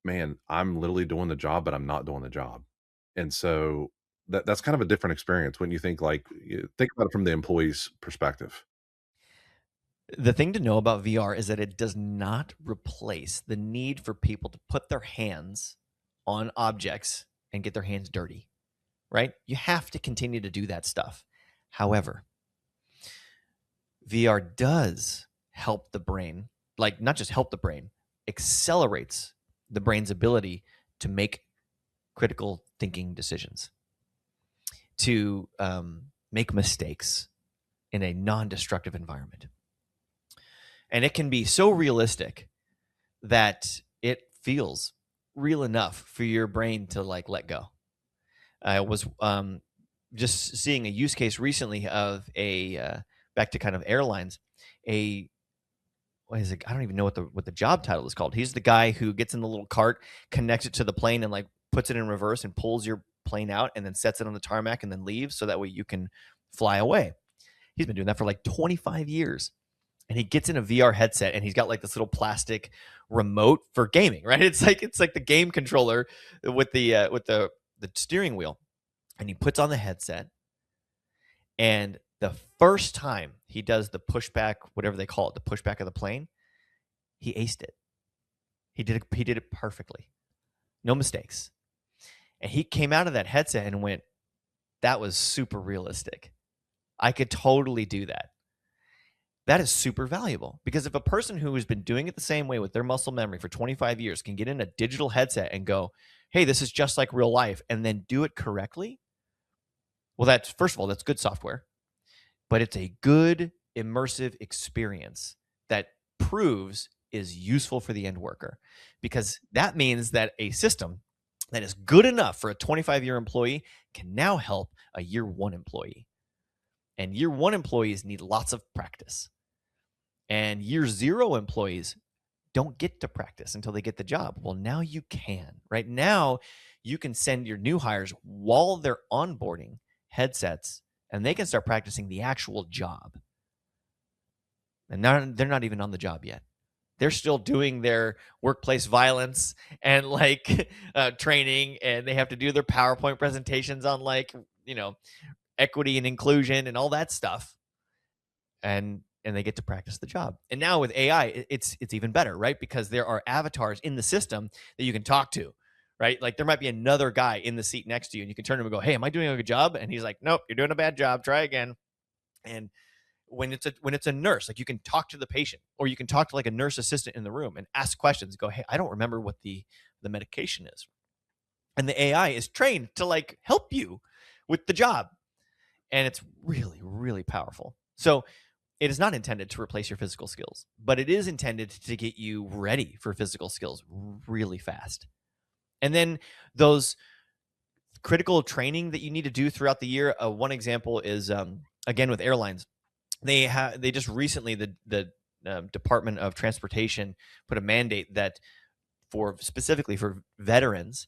S2: man, I'm literally doing the job, but I'm not doing the job. And so that's kind of a different experience when you think think about it from the employee's perspective.
S3: The thing to know about VR is that it does not replace the need for people to put their hands on objects and get their hands dirty, right? You have to continue to do that stuff. However, VR does help the brain, like not just help the brain, accelerates the brain's ability to make critical thinking decisions, to make mistakes, in a non-destructive environment. And it can be so realistic that it feels real enough for your brain to like let go. I was just seeing a use case recently of a back to kind of airlines, a what is it? I don't even know what the job title is called. He's the guy who gets in the little cart, connects it to the plane, and like puts it in reverse and pulls your plane out, and then sets it on the tarmac and then leaves, so that way you can fly away. He's been doing that for like 25 years. And he gets in a VR headset, and he's got like this little plastic remote for gaming, right? It's like the game controller with the steering wheel. And he puts on the headset, and the first time he does the pushback, whatever they call it, the pushback of the plane, he aced it. He did it perfectly. No mistakes. And he came out of that headset and went, that was super realistic. I could totally do that. That is super valuable, because if a person who has been doing it the same way with their muscle memory for 25 years can get in a digital headset and go, hey, this is just like real life, and then do it correctly, well, that's, first of all, that's good software, but it's a good immersive experience that proves is useful for the end worker, because that means that a system that is good enough for a 25-year employee can now help a year one employee. And year one employees need lots of practice. And year zero employees don't get to practice until they get the job. Well, now you can. Right now, you can send your new hires while they're onboarding headsets, and they can start practicing the actual job. And they're not even on the job yet. They're still doing their workplace violence and like training, and they have to do their PowerPoint presentations on like, equity and inclusion and all that stuff. And they get to practice the job. And now with AI, it's even better, right? Because there are avatars in the system that you can talk to, right? Like there might be another guy in the seat next to you, and you can turn to him and go, hey, am I doing a good job? And he's like, nope, you're doing a bad job. Try again. And when it's a nurse, like you can talk to the patient, or you can talk to like a nurse assistant in the room and ask questions. Go, hey, I don't remember what the medication is. And the AI is trained to like help you with the job. And it's really, really powerful. So it is not intended to replace your physical skills, but it is intended to get you ready for physical skills really fast. And then those critical training that you need to do throughout the year. One example is, again, with airlines. They just recently, the Department of Transportation put a mandate that specifically for veterans,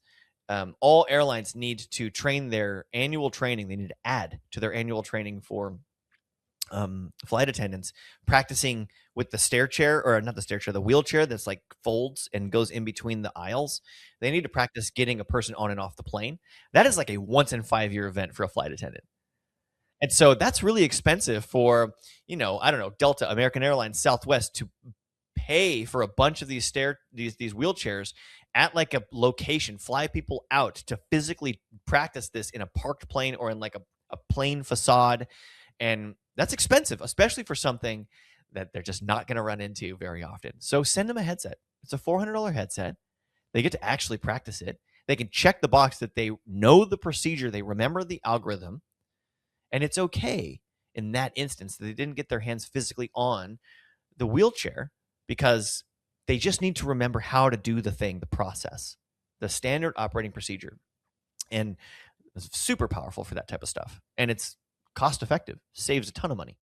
S3: all airlines need to train their annual training. They need to add to their annual training for flight attendants, practicing with the wheelchair that's like folds and goes in between the aisles. They need to practice getting a person on and off the plane. That is like a once in 5-year event for a flight attendant. And so that's really expensive for, I don't know, Delta, American Airlines, Southwest to pay for a bunch of these wheelchairs at like a location, fly people out to physically practice this in a parked plane or in like a plane facade. And that's expensive, especially for something that they're just not going to run into very often. So send them a headset. It's a $400 headset. They get to actually practice it. They can check the box that they know the procedure. They remember the algorithm. And it's okay in that instance that they didn't get their hands physically on the wheelchair, because they just need to remember how to do the thing, the process, the standard operating procedure. And it's super powerful for that type of stuff. And it's cost effective, saves a ton of money.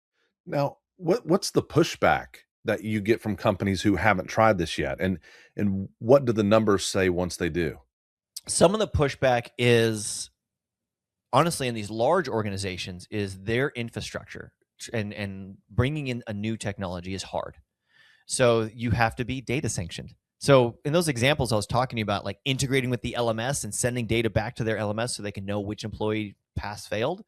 S2: Now, what's the pushback that you get from companies who haven't tried this yet? And what do the numbers say once they do?
S3: Some of the pushback is, honestly, in these large organizations, is their infrastructure, and bringing in a new technology is hard. So you have to be data sanctioned. So in those examples I was talking about, like integrating with the LMS and sending data back to their LMS so they can know which employee passed, failed,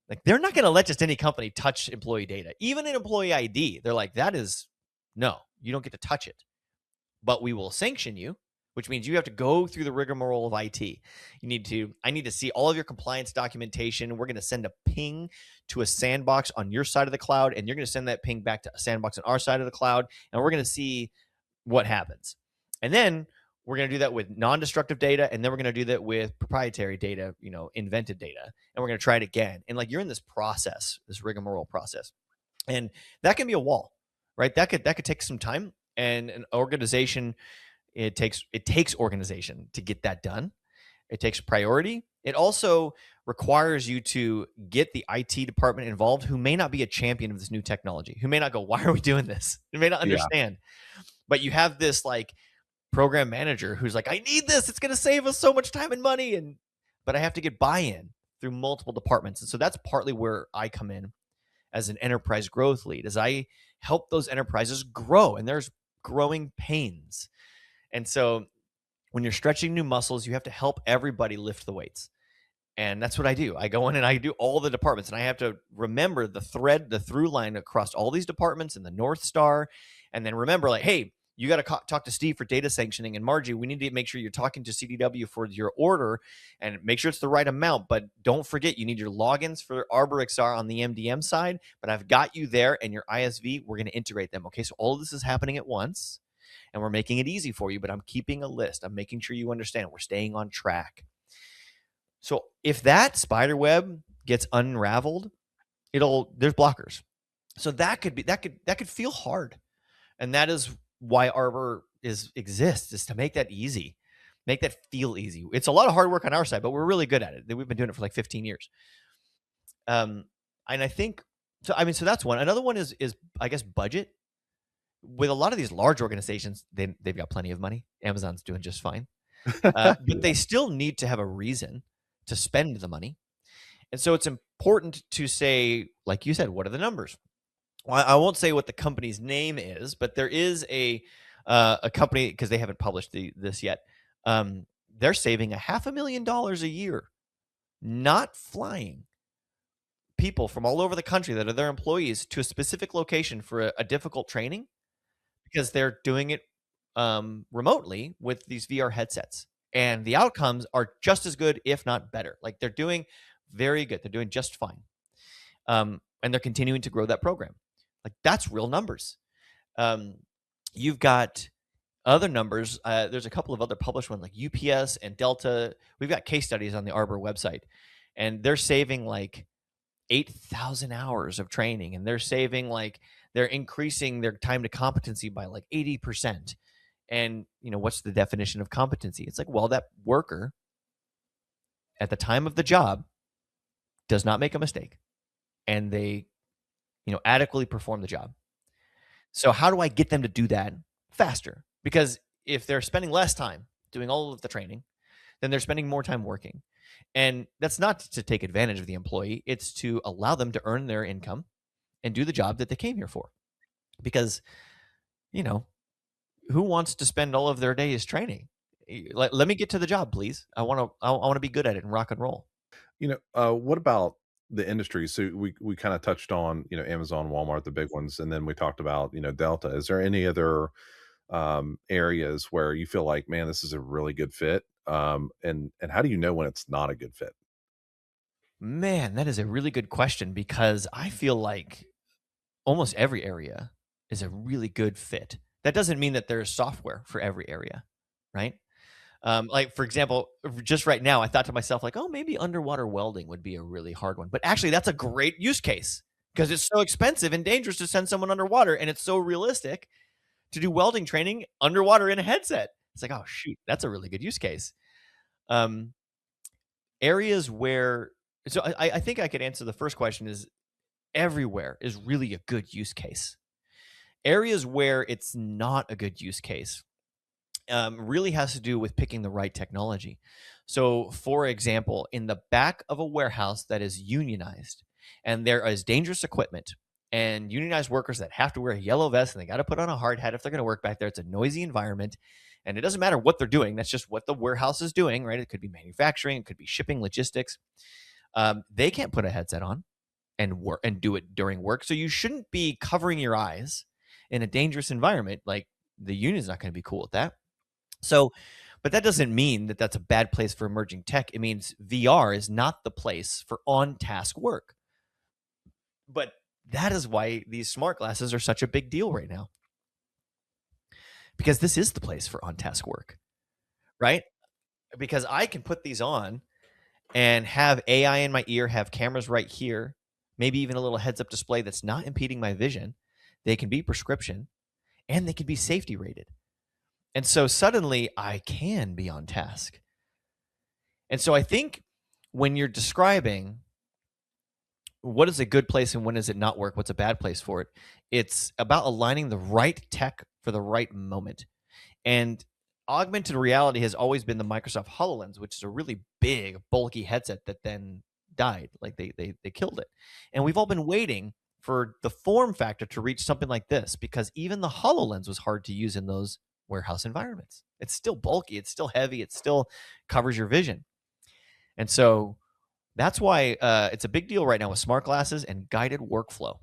S3: like they're not going to let just any company touch employee data. Even in employee ID, they're like, no, you don't get to touch it, but we will sanction you, which means you have to go through the rigmarole of IT. I need to see all of your compliance documentation. We're going to send a ping to a sandbox on your side of the cloud, and you're going to send that ping back to a sandbox on our side of the cloud, and we're going to see what happens. And then We're going to do that with non-destructive data, and then we're going to do that with proprietary data, invented data, and we're going to try it again. And like you're in this process, this rigmarole process, and that can be a wall, right? That could take some time, and an organization it takes organization to get that done. It takes priority. It also requires you to get the IT department involved, who may not be a champion of this new technology, who may not go, "Why are we doing this?" They may not
S2: Yeah.
S3: understand, but you have this like program manager who's like, "I need this. It's going to save us so much time and money." But I have to get buy-in through multiple departments. And so that's partly where I come in as an enterprise growth lead, as I help those enterprises grow, and there's growing pains. And so when you're stretching new muscles, you have to help everybody lift the weights. And that's what I do. I go in and I do all the departments, and I have to remember the thread, the through line across all these departments and the North Star. And then remember, like, hey, you got to talk to Steve for data sanctioning, and Margie, we need to make sure you're talking to CDW for your order and make sure it's the right amount. But don't forget, you need your logins for ArborXR on the MDM side. But I've got you there, and your ISV, we're going to integrate them. Okay, so all of this is happening at once, and we're making it easy for you, but I'm keeping a list. I'm making sure you understand we're staying on track. So if that spider web gets unraveled, there's blockers. So that could feel hard. And that is why Arbor exists, is to make that easy, make that feel easy. It's a lot of hard work on our side, but we're really good at it. We've been doing it for like 15 years. And I think so. I mean, so that's one. Another one is I guess budget. With a lot of these large organizations, they've got plenty of money. Amazon's doing just fine, but they still need to have a reason to spend the money. And so it's important to say, like you said, what are the numbers? Well, I won't say what the company's name is, but there is a company, because they haven't published this yet. They're saving $500,000 a year, not flying people from all over the country that are their employees to a specific location for a difficult training, because they're doing it remotely with these VR headsets. And the outcomes are just as good, if not better. Like, they're doing very good. They're doing just fine. And they're continuing to grow that program. Like, that's real numbers. You've got other numbers. There's a couple of other published ones, like UPS and Delta. We've got case studies on the Arbor website, and they're saving like 8,000 hours of training, and they're increasing their time to competency by like 80%. And what's the definition of competency? It's like, well, that worker at the time of the job does not make a mistake, and they adequately perform the job. So how do I get them to do that faster? Because if they're spending less time doing all of the training, then they're spending more time working. And that's not to take advantage of the employee. It's to allow them to earn their income and do the job that they came here for. Because, who wants to spend all of their days training? Let me get to the job, please. I want to be good at it and rock and roll.
S2: What about the industry? So we kind of touched on, Amazon, Walmart, the big ones, and then we talked about, Delta. Is there any other areas where you feel like, man, this is a really good fit? And how do you know when it's not a good fit?
S3: Man, that is a really good question, because I feel like almost every area is a really good fit. That doesn't mean that there's software for every area, right? Like, for example, just right now, I thought to myself, like, oh, maybe underwater welding would be a really hard one. But actually, that's a great use case, because it's so expensive and dangerous to send someone underwater, and it's so realistic to do welding training underwater in a headset. It's like, oh, shoot, that's a really good use case. Areas where, so I think I could answer the first question is, everywhere is really a good use case. Areas where it's not a good use case really has to do with picking the right technology. So, for example, in the back of a warehouse that is unionized, and there is dangerous equipment and unionized workers that have to wear a yellow vest, and they got to put on a hard hat if they're going to work back there. It's a noisy environment, and it doesn't matter what they're doing. That's just what the warehouse is doing, right? It could be manufacturing, it could be shipping, logistics. They can't put a headset on and work and do it during work. So you shouldn't be covering your eyes in a dangerous environment. Like, the union's not going to be cool with that. So, but that doesn't mean that that's a bad place for emerging tech. It means VR is not the place for on-task work. But that is why these smart glasses are such a big deal right now, because this is the place for on-task work. right? Because I can put these on and have AI in my ear, have cameras right here, maybe even a little heads up display that's not impeding my vision. They can be prescription and they can be safety rated. And so suddenly I can be on task. And so I think when you're describing what is a good place and when does it not work, what's a bad place for it, it's about aligning the right tech for the right moment. And augmented reality has always been the Microsoft HoloLens, which is a really big, bulky headset that then died. Like they killed it. And we've all been waiting for the form factor to reach something like this because even the HoloLens was hard to use in those warehouse environments. It's still bulky, it's still heavy, it still covers your vision. And so that's why it's a big deal right now with smart glasses and guided workflow.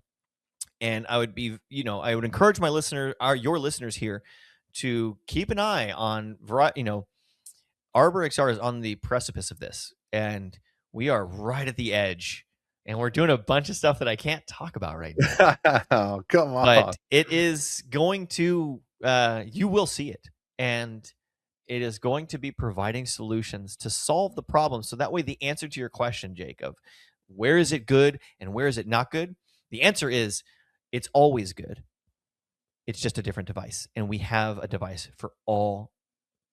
S3: And I would encourage your listeners here to keep an eye on, ArborXR is on the precipice of this, and we are right at the edge, and we're doing a bunch of stuff that I can't talk about right now.
S2: Oh, come on.
S3: But it is going to, you will see it, and it is going to be providing solutions to solve the problem. So that way, the answer to your question, Jake, of where is it good and where is it not good? The answer is it's always good. It's just a different device. And we have a device for all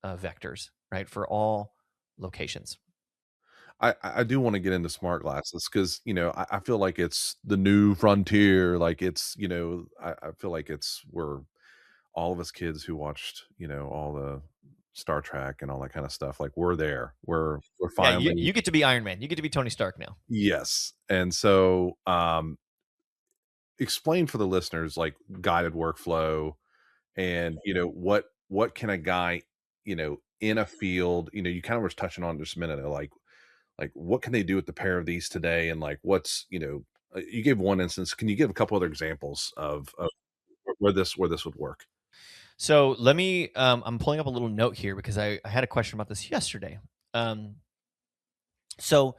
S3: vectors, right? For all locations.
S2: I do want to get into smart glasses because I feel like it's the new frontier. Like it's I feel like it's where all of us kids who watched all the Star Trek and all that kind of stuff. Like we're there. We're
S3: Yeah,
S2: finally
S3: you get to be Iron Man. You get to be Tony Stark now.
S2: yes. And so explain for the listeners like guided workflow and what can a guy in a field you kind of was touching on just a minute ago, like what can they do with the pair of these today and like what's you gave one instance, can you give a couple other examples of where this would work?
S3: So let me, I'm pulling up a little note here because I had a question about this yesterday. So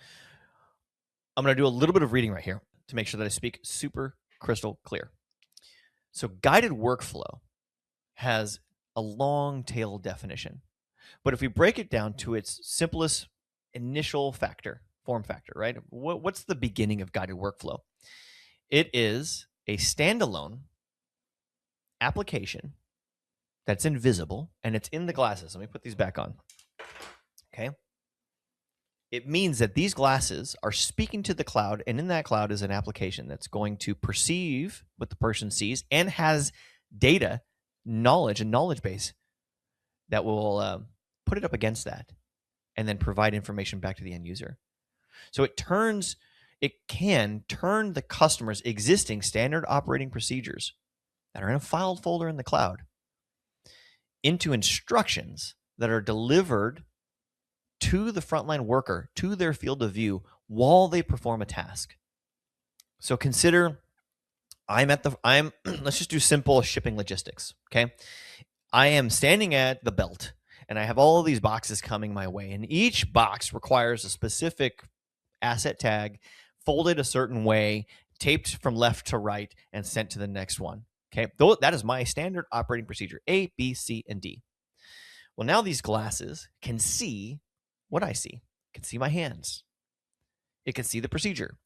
S3: I'm going to do a little bit of reading right here to make sure that I speak super crystal clear. So guided workflow has a long tail definition, but if we break it down to its simplest initial form factor, right? What's the beginning of guided workflow? It is a standalone application that's invisible and it's in the glasses. Let me put these back on. Okay. It means that these glasses are speaking to the cloud, and in that cloud is an application that's going to perceive what the person sees and has data, knowledge, and knowledge base that will put it up against that and then provide information back to the end user. So it can turn the customer's existing standard operating procedures that are in a filed folder in the cloud into instructions that are delivered to the frontline worker, to their field of view while they perform a task. So consider let's just do simple shipping logistics, okay? I am standing at the belt and I have all of these boxes coming my way, and each box requires a specific asset tag folded a certain way, taped from left to right, and sent to the next one. Okay, that is my standard operating procedure, A, B, C, and D. Well, now these glasses can see what I see. It can see my hands. It can see the procedure.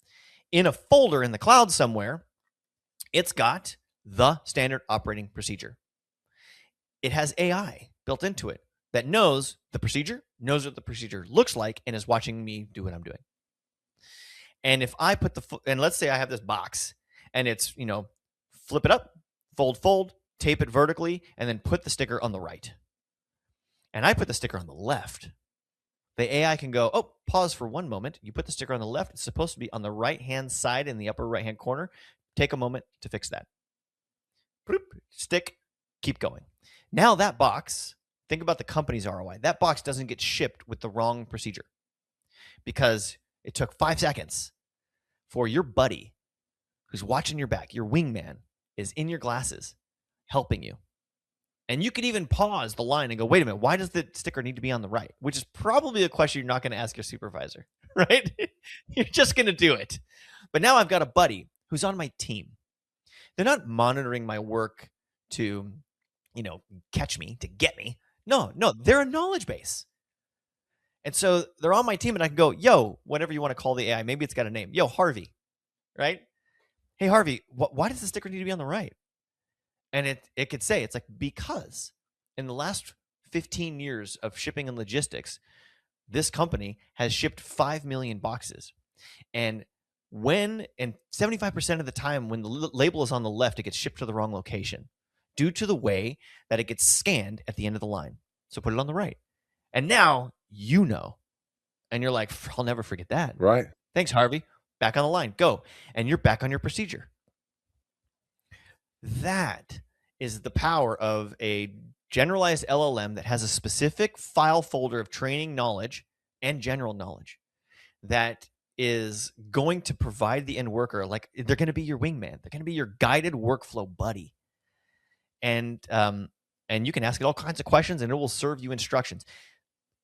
S3: In a folder in the cloud somewhere, it's got the standard operating procedure. It has AI built into it that knows the procedure, knows what the procedure looks like, and is watching me do what I'm doing. And if I put and let's say I have this box and it's, flip it up, fold, tape it vertically, and then put the sticker on the right. And I put the sticker on the left. The AI can go, oh, pause for one moment. You put the sticker on the left. It's supposed to be on the right-hand side in the upper right-hand corner. Take a moment to fix that. Boop, stick, keep going. Now that box, think about the company's ROI. That box doesn't get shipped with the wrong procedure because it took 5 seconds for your buddy who's watching your back, your wingman, is in your glasses helping you. And you could even pause the line and go, wait a minute, why does the sticker need to be on the right? Which is probably a question you're not going to ask your supervisor, right? You're just going to do it. But now I've got a buddy who's on my team. They're not monitoring my work to, catch me, to get me. No, they're a knowledge base. And so they're on my team, and I can go, yo, whatever you want to call the AI. Maybe it's got a name. Yo, Harvey, right? Hey, Harvey, why does the sticker need to be on the right? And it could say, it's like, because in the last 15 years of shipping and logistics, this company has shipped 5 million boxes. And 75% of the time when the label is on the left, it gets shipped to the wrong location due to the way that it gets scanned at the end of the line. So put it on the right. And now you know. And you're like, I'll never forget that.
S2: Right.
S3: Thanks, Harvey. Back on the line. Go. And you're back on your procedure. That is the power of a generalized LLM that has a specific file folder of training knowledge and general knowledge that is going to provide the end worker, like they're going to be your wingman. They're going to be your guided workflow buddy. And you can ask it all kinds of questions and it will serve you instructions.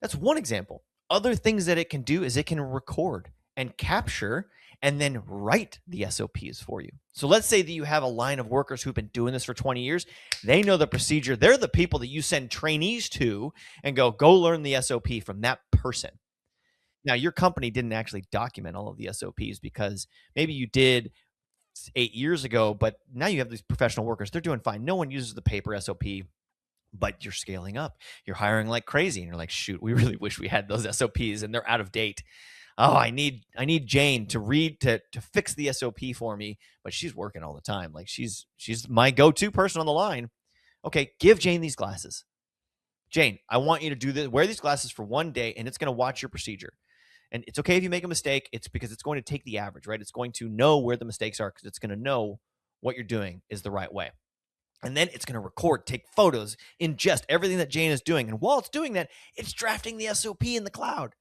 S3: That's one example. Other things that it can do is it can record and capture and then write the SOPs for you. So let's say that you have a line of workers who've been doing this for 20 years. They know the procedure. They're the people that you send trainees to and go learn the SOP from that person. Now, your company didn't actually document all of the SOPs because maybe you did 8 years ago, but now you have these professional workers. They're doing fine. No one uses the paper SOP, but you're scaling up. You're hiring like crazy. And you're like, shoot, we really wish we had those SOPs and they're out of date. Oh, I need Jane to fix the SOP for me, but she's working all the time. Like she's my go-to person on the line. Okay, give Jane these glasses. Jane, I want you to do this. Wear these glasses for 1 day, and it's going to watch your procedure. And it's okay if you make a mistake. It's because it's going to take the average, right? It's going to know where the mistakes are because it's going to know what you're doing is the right way. And then it's going to record, take photos, ingest everything that Jane is doing. And while it's doing that, it's drafting the SOP in the cloud.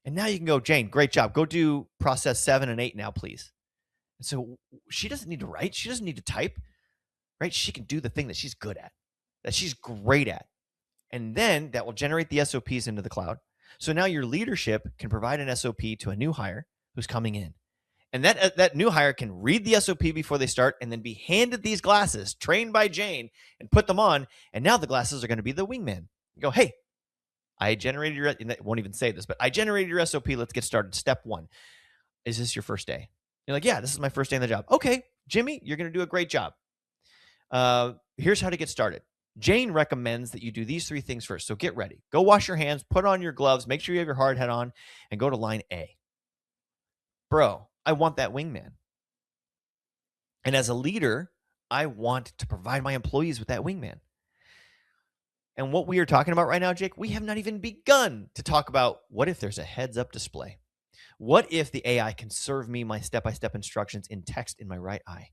S3: And now you can go, Jane, great job. Go do process 7 and 8 now, please. And so she doesn't need to write. She doesn't need to type, right? She can do the thing that she's good at, that she's great at. And then that will generate the SOPs into the cloud. So now your leadership can provide an SOP to a new hire who's coming in. And that new hire can read the SOP before they start and then be handed these glasses, trained by Jane, and put them on. And now the glasses are going to be the wingman. You go, hey, I generated your, and it won't even say this, but I generated your SOP. Let's get started. Step 1. Is this your first day? You're like, yeah, this is my first day on the job. Okay, Jimmy, you're going to do a great job. Here's how to get started. Jane recommends that you do these 3 things first. So get ready. Go wash your hands, put on your gloves, make sure you have your hard hat on, and go to line A. Bro, I want that wingman. And as a leader, I want to provide my employees with that wingman. And what we are talking about right now, Jake, we have not even begun to talk about what if there's a heads-up display? What if the AI can serve me my step-by-step instructions in text in my right eye?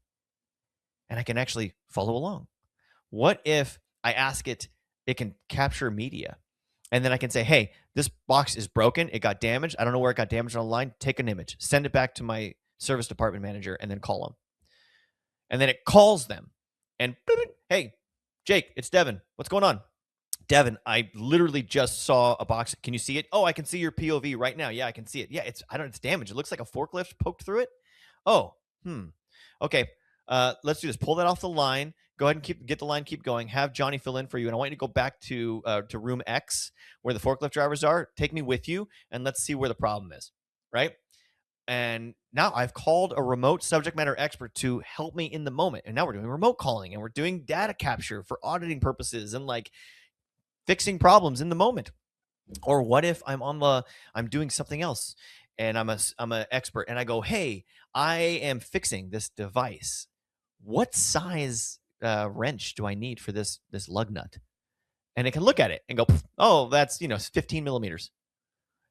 S3: And I can actually follow along. What if I ask it, it can capture media. And then I can say, hey, this box is broken. It got damaged. I don't know where it got damaged on the line. Take an image, send it back to my service department manager, and then call them. And then it calls them. And, hey, Jake, it's Devin. What's going on? Devin, I literally just saw a box. Can you see it? Oh, I can see your POV right now. Yeah, I can see it. Yeah, it's damaged. It looks like a forklift poked through it. Oh, okay. Let's do this. Pull that off the line. Go ahead and get the line, keep going. Have Johnny fill in for you. And I want you to go back to room X where the forklift drivers are. Take me with you and let's see where the problem is, right? And now I've called a remote subject matter expert to help me in the moment. And now we're doing remote calling and we're doing data capture for auditing purposes and like fixing problems in the moment. Or what if I'm doing something else and I'm an expert and I go, hey, I am fixing this device. What size wrench do I need for this lug nut? And it can look at it and go, oh, that's 15 millimeters.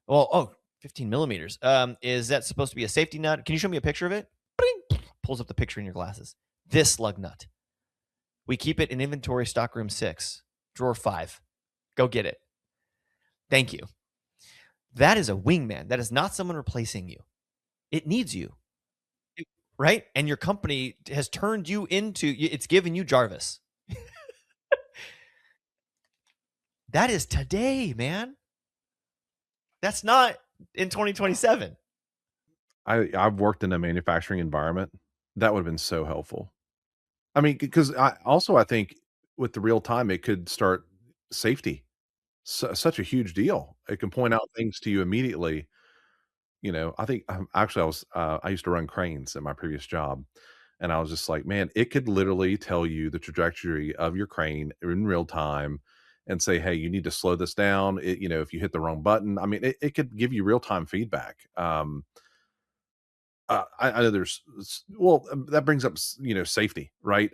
S3: Well, 15 millimeters. Is that supposed to be a safety nut? Can you show me a picture of it? Pulls up the picture in your glasses. This lug nut. We keep it in inventory stock room 6, drawer 5. Go get it. Thank you. That is a wingman. That is not someone replacing you. It needs you. Right? And your company has turned you into, it's given you Jarvis. That is today, man. That's not in 2027.
S2: I've worked in a manufacturing environment. That would have been so helpful. I mean, because I think with the real time, it could start safety. such a huge deal. It can point out things to you immediately. I think actually I used to run cranes in my previous job, and I was just like, man, it could literally tell you the trajectory of your crane in real time and say, hey, you need to slow this down. If you hit the wrong button, I mean, it could give you real time feedback. I know that brings up safety, right?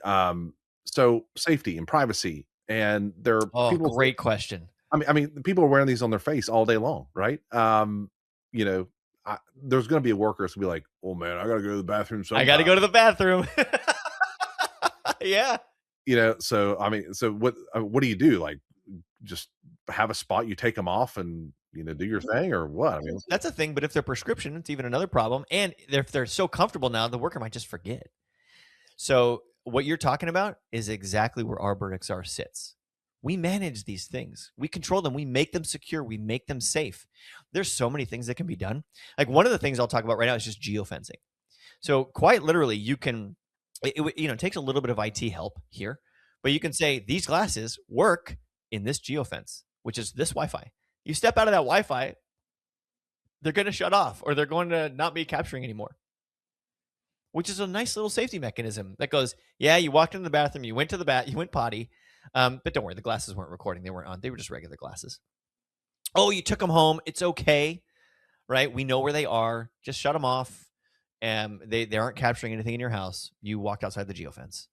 S2: So safety and privacy, and there are
S3: Oh,
S2: people.
S3: great question.
S2: I mean, people are wearing these on their face all day long, right? You know, there's going to be a worker who's gonna be like, "Oh man, I got to go to the bathroom
S3: I got to
S2: sometime."
S3: go to the bathroom. Yeah.
S2: So I mean, so what do you do? Like, just have a spot you take them off and do your thing, or what? I mean,
S3: That's a thing, but if they're prescription, it's even another problem. And if they're so comfortable now, the worker might just forget. So what you're talking about is exactly where ArborXR sits. We manage these things. We control them. We make them secure. We make them safe. There's so many things that can be done. Like one of the things I'll talk about right now is just geofencing. So quite literally, you can, it takes a little bit of IT help here, but you can say these glasses work in this geofence, which is this Wi-Fi. You step out of that Wi-Fi, they're going to shut off or they're going to not be capturing anymore, which is a nice little safety mechanism that goes, yeah, you walked into the bathroom, you went to the you went potty, but don't worry, the glasses weren't recording. They weren't on. They were just regular glasses. Oh, you took them home. It's okay, right? We know where they are. Just shut them off. They aren't capturing anything in your house. You walked outside the geofence,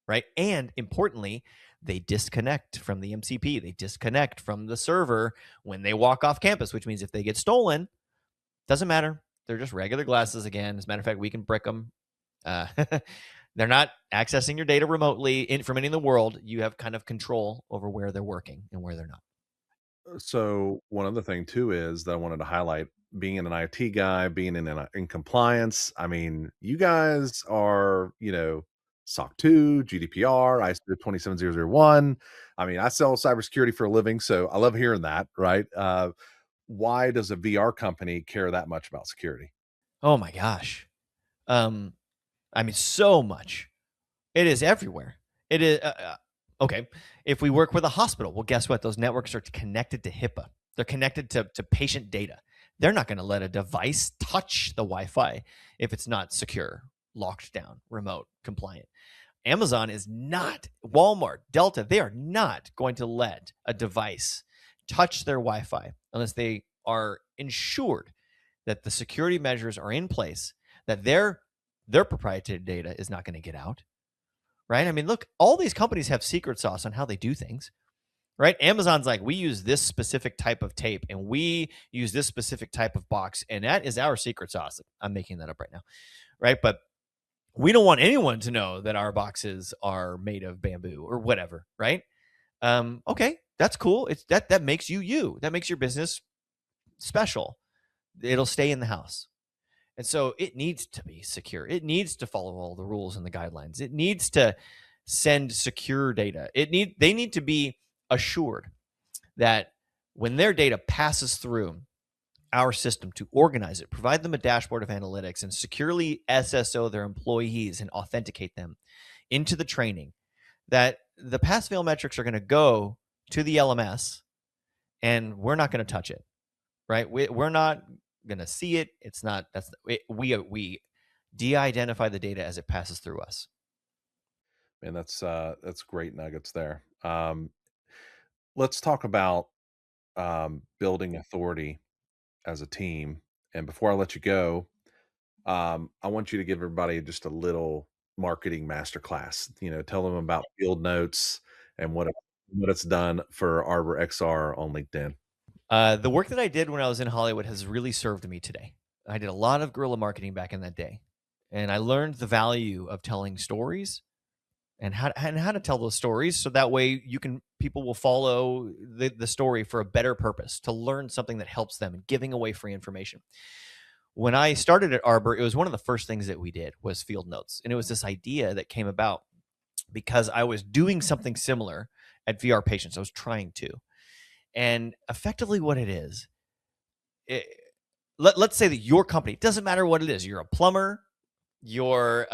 S3: right? And importantly, they disconnect from the MCP. They disconnect from the server when they walk off campus, which means if they get stolen, doesn't matter. They're just regular glasses again. As a matter of fact, we can brick them. Uh, they're not accessing your data remotely from any in the world. You have kind of control over where they're working and where they're not.
S2: so one other thing too is that I wanted to highlight being an IT guy, being in compliance. I mean, you guys are, SOC 2, GDPR, ISO 27001. I mean, I sell cybersecurity for a living, so I love hearing that, right? Why does a VR company care that much about security?
S3: Oh my gosh. Um, I mean, so much. It is everywhere. It is okay. If we work with a hospital, well, guess what? Those networks are connected to HIPAA. They're connected to patient data. They're not going to let a device touch the Wi-Fi if it's not secure, locked down, remote, compliant. Amazon is not, Walmart, Delta, they are not going to let a device touch their Wi-Fi unless they are ensured that the security measures are in place, that their proprietary data is not going to get out, right? I mean, look, all these companies have secret sauce on how they do things, right? Amazon's like, we use this specific type of tape and we use this specific type of box, and that is our secret sauce. I'm making that up right now, right? But we don't want anyone to know that our boxes are made of bamboo or whatever, right? Okay, that's cool. It's that makes you. That makes your business special. It'll stay in the house. And so it needs to be secure. It needs to follow all the rules and the guidelines. It needs to send secure data. They need to be assured that when their data passes through our system to organize it, provide them a dashboard of analytics, and securely SSO their employees and authenticate them into the training, that the pass fail metrics are going to go to the LMS and we're not going to touch it, right? We're not going to see it. It's not, we de-identify the data as it passes through us.
S2: Man, that's great nuggets there. Let's talk about building authority as a team. And before I let you go, I want you to give everybody just a little marketing masterclass. Tell them about Field Notes and what it's done for Arbor XR on LinkedIn.
S3: The work that I did when I was in Hollywood has really served me today. I did a lot of guerrilla marketing back in that day, and I learned the value of telling stories and how to tell those stories, so that way people will follow the story for a better purpose, to learn something that helps them, and giving away free information. When I started at Arbor, it was one of the first things that we did was Field Notes, and it was this idea that came about because I was doing something similar at VR Patients. I was trying to, and effectively what it is, let's say that your company, it doesn't matter what it is, you're a plumber, you're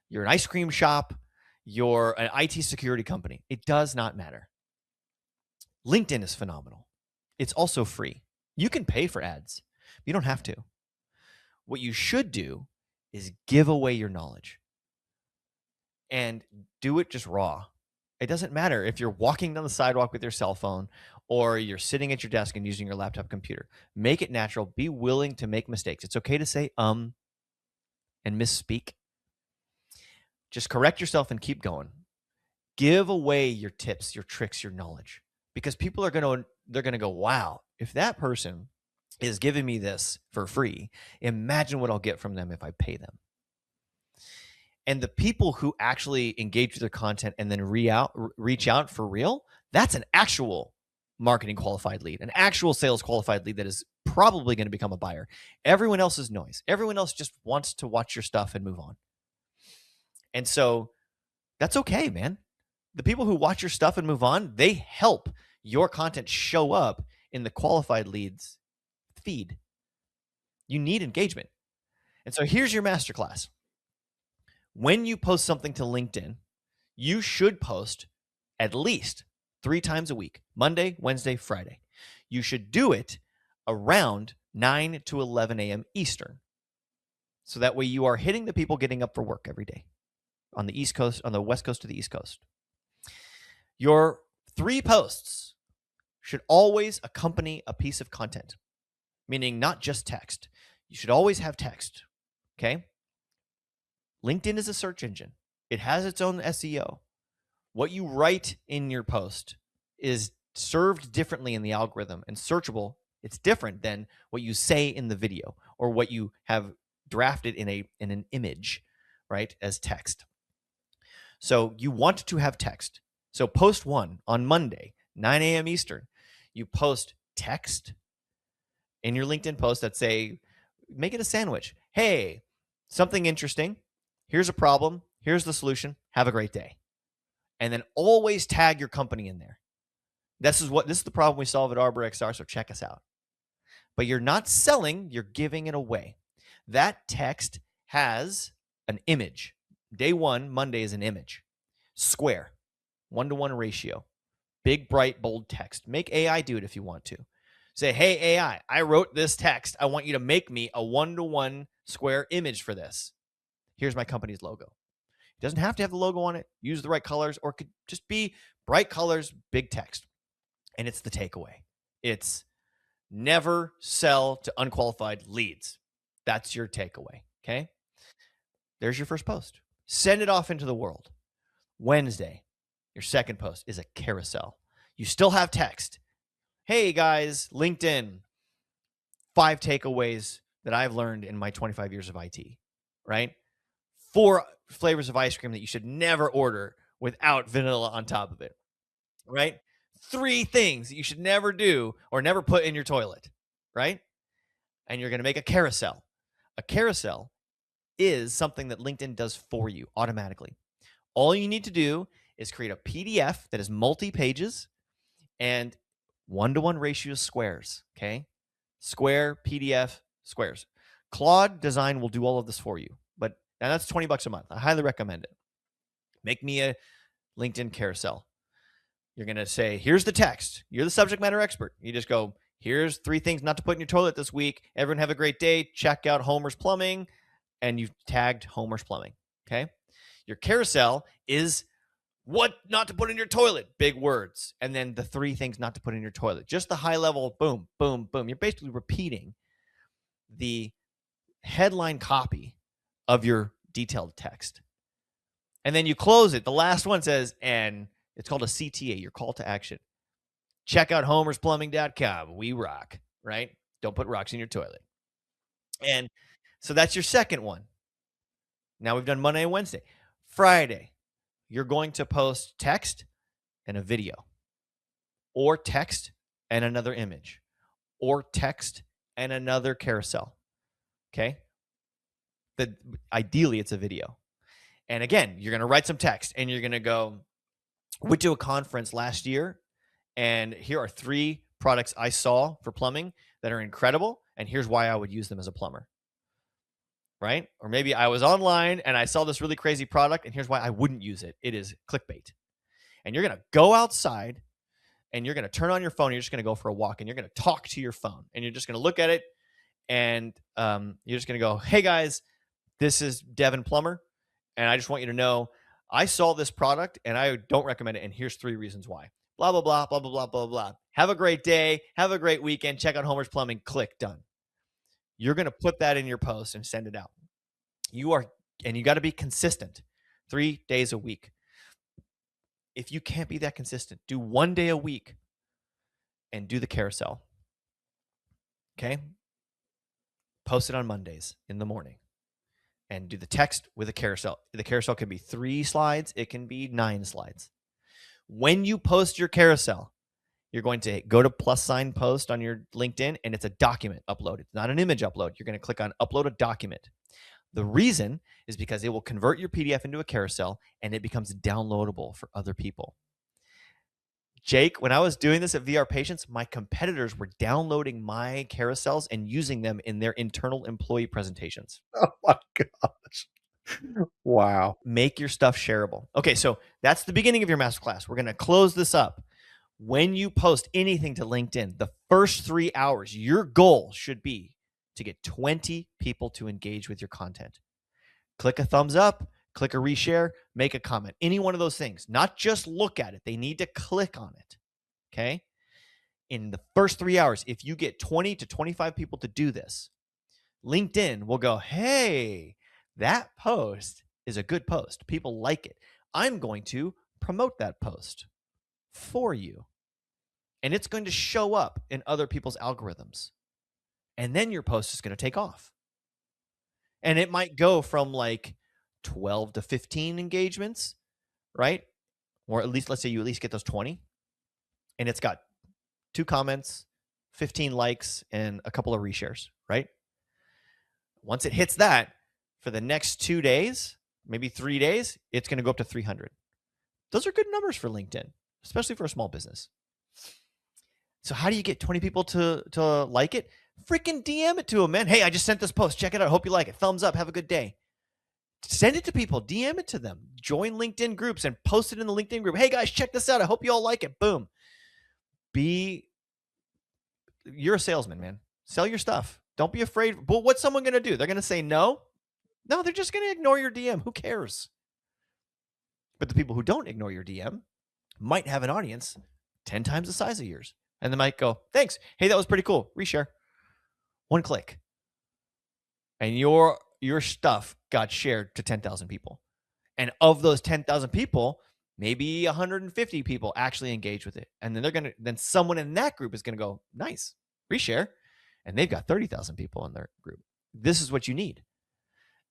S3: you're an ice cream shop, you're an IT security company, it does not matter. LinkedIn is phenomenal. It's also free. You can pay for ads. You don't have to. What you should do is give away your knowledge and do it just raw. It doesn't matter if you're walking down the sidewalk with your cell phone or you're sitting at your desk and using your laptop computer. Make it natural. Be willing to make mistakes. It's okay to say and misspeak. Just correct yourself and keep going. Give away your tips, your tricks, your knowledge, because people are going to go, wow, if that person is giving me this for free, imagine what I'll get from them if I pay them. And the people who actually engage with their content and then reach out for real, that's an actual marketing qualified lead, an actual sales qualified lead that is probably going to become a buyer. Everyone else is noise. Everyone else just wants to watch your stuff and move on. And so that's okay, man. The people who watch your stuff and move on, they help your content show up in the qualified leads feed. You need engagement. And so here's your masterclass. When you post something to LinkedIn, you should post at least 3 times a week, Monday, Wednesday, Friday. You should do it around 9 to 11 a.m. Eastern. So that way you are hitting the people getting up for work every day on the East Coast, on the West Coast to the East Coast. Your 3 posts should always accompany a piece of content, meaning not just text. You should always have text, okay? LinkedIn is a search engine. It has its own SEO. What you write in your post is served differently in the algorithm, and searchable, it's different than what you say in the video or what you have drafted in an image, right, as text. So you want to have text. So post 1 on Monday, 9 a.m. Eastern. You post text in your LinkedIn post that say, make it a sandwich. Hey, something interesting. Here's a problem. Here's the solution. Have a great day. And then always tag your company in there. This is the problem we solve at ArborXR, so check us out. But you're not selling, you're giving it away. That text has an image. Day 1, Monday, is an image. Square, 1-to-1 ratio. Big, bright, bold text. Make AI do it if you want to. Say, hey, AI, I wrote this text. I want you to make me a 1-to-1 square image for this. Here's my company's logo. It doesn't have to have the logo on it. Use the right colors, or it could just be bright colors, big text. And it's the takeaway. It's never sell to unqualified leads. That's your takeaway, okay? There's your first post. Send it off into the world. Wednesday, your second post is a carousel. You still have text. Hey guys, LinkedIn, 5 takeaways that I've learned in my 25 years of IT, right? 4 flavors of ice cream that you should never order without vanilla on top of it, right? 3 things that you should never do or never put in your toilet, right? And you're going to make a carousel. A carousel is something that LinkedIn does for you automatically. All you need to do is create a PDF that is multi-pages and 1-to-1 ratio squares, okay? Square, PDF, squares. Claude Design will do all of this for you, but now that's $20 a month. I highly recommend it. Make me a LinkedIn carousel. You're going to say, here's the text. You're the subject matter expert. You just go, here's 3 things not to put in your toilet this week. Everyone have a great day. Check out Homer's Plumbing. And you've tagged Homer's Plumbing, okay? Your carousel is what not to put in your toilet, big words. And then the 3 things not to put in your toilet. Just the high level, boom, boom, boom. You're basically repeating the headline copy of your detailed text. And then you close it. The last one says, and it's called a CTA, your call to action. Check out homersplumbing.com. We rock, right? Don't put rocks in your toilet. And so that's your second one. Now we've done Monday and Wednesday. Friday, you're going to post text and a video, or text and another image, or text and another carousel, okay? Ideally, it's a video. And again, you're going to write some text, and you're going to go, went to a conference last year, and here are 3 products I saw for plumbing that are incredible, and here's why I would use them as a plumber. Right? Or maybe I was online and I saw this really crazy product, and here's why I wouldn't use it. It is clickbait. And you're going to go outside and you're going to turn on your phone. You're just going to go for a walk, and you're going to talk to your phone, and you're just going to look at it, and you're just going to go, "Hey guys, this is Devin Plummer, and I just want you to know I saw this product and I don't recommend it, and here's 3 reasons why. Blah blah blah blah blah blah blah blah. Have a great day. Have a great weekend. Check out Homer's Plumbing. Click done." You're going to put that in your post and send it out. And you got to be consistent, 3 days a week. If you can't be that consistent, do 1 day a week and do the carousel. Okay? Post it on Mondays in the morning and do the text with a carousel. The carousel can be 3 slides. It can be 9 slides. When you post your carousel, you're going to go to + post on your LinkedIn, and it's a document upload. It's not an image upload. You're going to click on upload a document. The reason is because it will convert your PDF into a carousel, and it becomes downloadable for other people. Jake, when I was doing this at VR Patients, my competitors were downloading my carousels and using them in their internal employee presentations.
S2: Oh my gosh. Wow.
S3: Make your stuff shareable. Okay, so that's the beginning of your masterclass. We're going to close this up. When you post anything to LinkedIn, the first 3 hours, your goal should be to get 20 people to engage with your content. Click a thumbs up, click a reshare, make a comment. Any one of those things. Not just look at it. They need to click on it. Okay? In the first 3 hours, if you get 20 to 25 people to do this, LinkedIn will go, "Hey, that post is a good post. People like it. I'm going to promote that post for you." And it's going to show up in other people's algorithms. And then your post is going to take off. And it might go from like 12 to 15 engagements, right? Or at least, let's say you at least get those 20. And it's got 2 comments, 15 likes, and a couple of reshares, right? Once it hits that, for the next 2 days, maybe 3 days, it's going to go up to 300. Those are good numbers for LinkedIn, especially for a small business. So how do you get 20 people to like it? Freaking DM it to them, man. "Hey, I just sent this post. Check it out. Hope you like it. Thumbs up. Have a good day." Send it to people. DM it to them. Join LinkedIn groups and post it in the LinkedIn group. "Hey, guys, check this out. I hope you all like it." Boom. You're a salesman, man. Sell your stuff. Don't be afraid. But what's someone going to do? They're going to say no? No, they're just going to ignore your DM. Who cares? But the people who don't ignore your DM might have an audience 10 times the size of yours. And they might go, "Thanks. Hey, that was pretty cool. Reshare." 1 click. And your stuff got shared to 10,000 people. And of those 10,000 people, maybe 150 people actually engage with it. And then then someone in that group is going to go, "Nice. Reshare." And they've got 30,000 people in their group. This is what you need.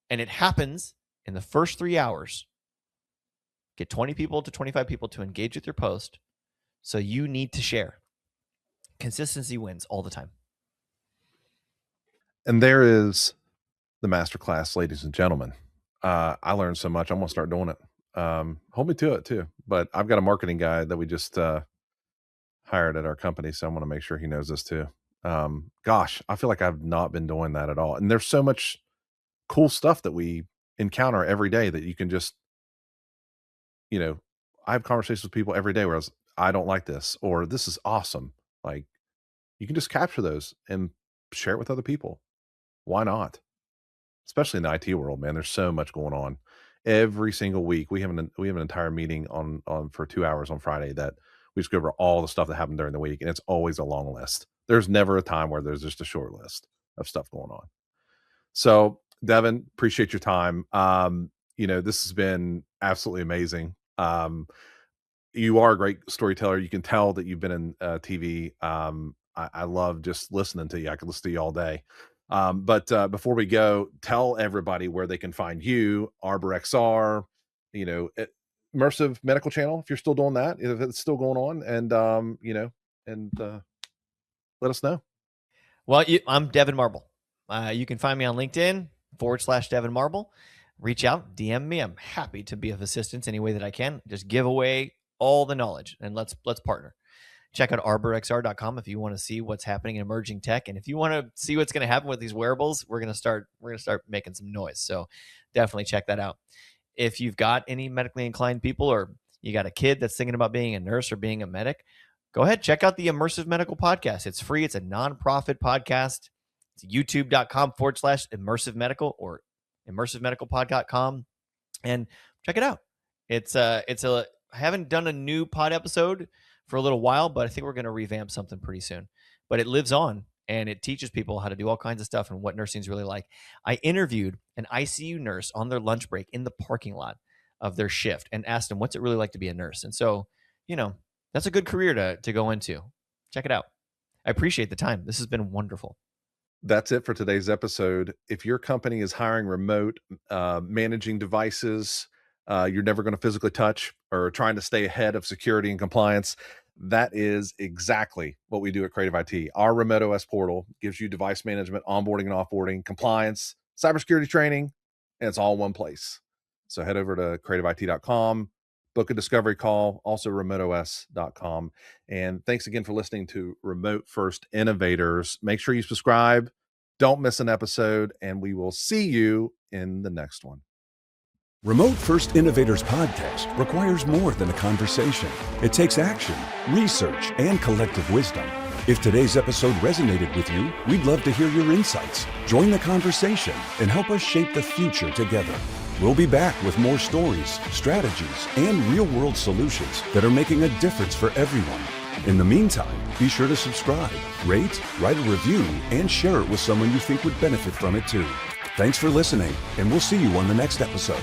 S3: And it happens in the first 3 hours. Get 20 people to 25 people to engage with your post. So you need to share. Consistency wins all the time.
S2: And there is the masterclass, ladies and gentlemen. I learned so much. I'm going to start doing it. Hold me to it too. But I've got a marketing guy that we just hired at our company, so I'm going to make sure he knows this too. Gosh, I feel like I've not been doing that at all. And there's so much cool stuff that we encounter every day that you can just, I have conversations with people every day where I don't like this, or this is awesome. Like, you can just capture those and share it with other people. Why not? Especially in the IT world, man. There's so much going on. Every single week, we have an entire meeting on for 2 hours on Friday that we just go over all the stuff that happened during the week, and it's always a long list. There's never a time where there's just a short list of stuff going on. So, Devin, appreciate your time. This has been absolutely amazing. You are a great storyteller. You can tell that you've been in TV. I love just listening to you. I could listen to you all day. But before we go, tell everybody where they can find you, ArborXR, Immersive Medical Channel, if you're still doing that, if it's still going on, and let us know.
S3: Well, I'm Devin Marble. You can find me on LinkedIn /Devin Marble. Reach out, DM me. I'm happy to be of assistance any way that I can. Just give away all the knowledge, and let's partner. Check out ArborXR.com if you want to see what's happening in emerging tech, and if you want to see what's going to happen with these wearables, we're going to start making some noise. So definitely check that out. If you've got any medically inclined people, or you got a kid that's thinking about being a nurse or being a medic, go ahead, check out the Immersive Medical Podcast. It's free. It's a nonprofit podcast. It's youtube.com/immersive medical or immersivemedicalpod.com, and check it out. I haven't done a new pod episode for a little while, but I think we're going to revamp something pretty soon. But it lives on, and it teaches people how to do all kinds of stuff and what nursing is really like. I interviewed an ICU nurse on their lunch break in the parking lot of their shift and asked them, what's it really like to be a nurse? And so, that's a good career to go into. Check it out. I appreciate the time. This has been wonderful.
S2: That's it for today's episode. If your company is hiring remote, managing devices, you're never going to physically touch, or trying to stay ahead of security and compliance, that is exactly what we do at Creative IT. Our Remote OS portal gives you device management, onboarding and offboarding, compliance, cybersecurity training, and it's all in one place. So head over to creativeit.com, book a discovery call, also remoteos.com. And thanks again for listening to Remote First Innovators. Make sure you subscribe. Don't miss an episode, and we will see you in the next one.
S1: Remote First Innovators podcast requires more than a conversation. It takes action, research, and collective wisdom. If today's episode resonated with you, we'd love to hear your insights. Join the conversation and help us shape the future together. We'll be back with more stories, strategies, and real-world solutions that are making a difference for everyone. In the meantime, be sure to subscribe, rate, write a review, and share it with someone you think would benefit from it too. Thanks for listening, and we'll see you on the next episode.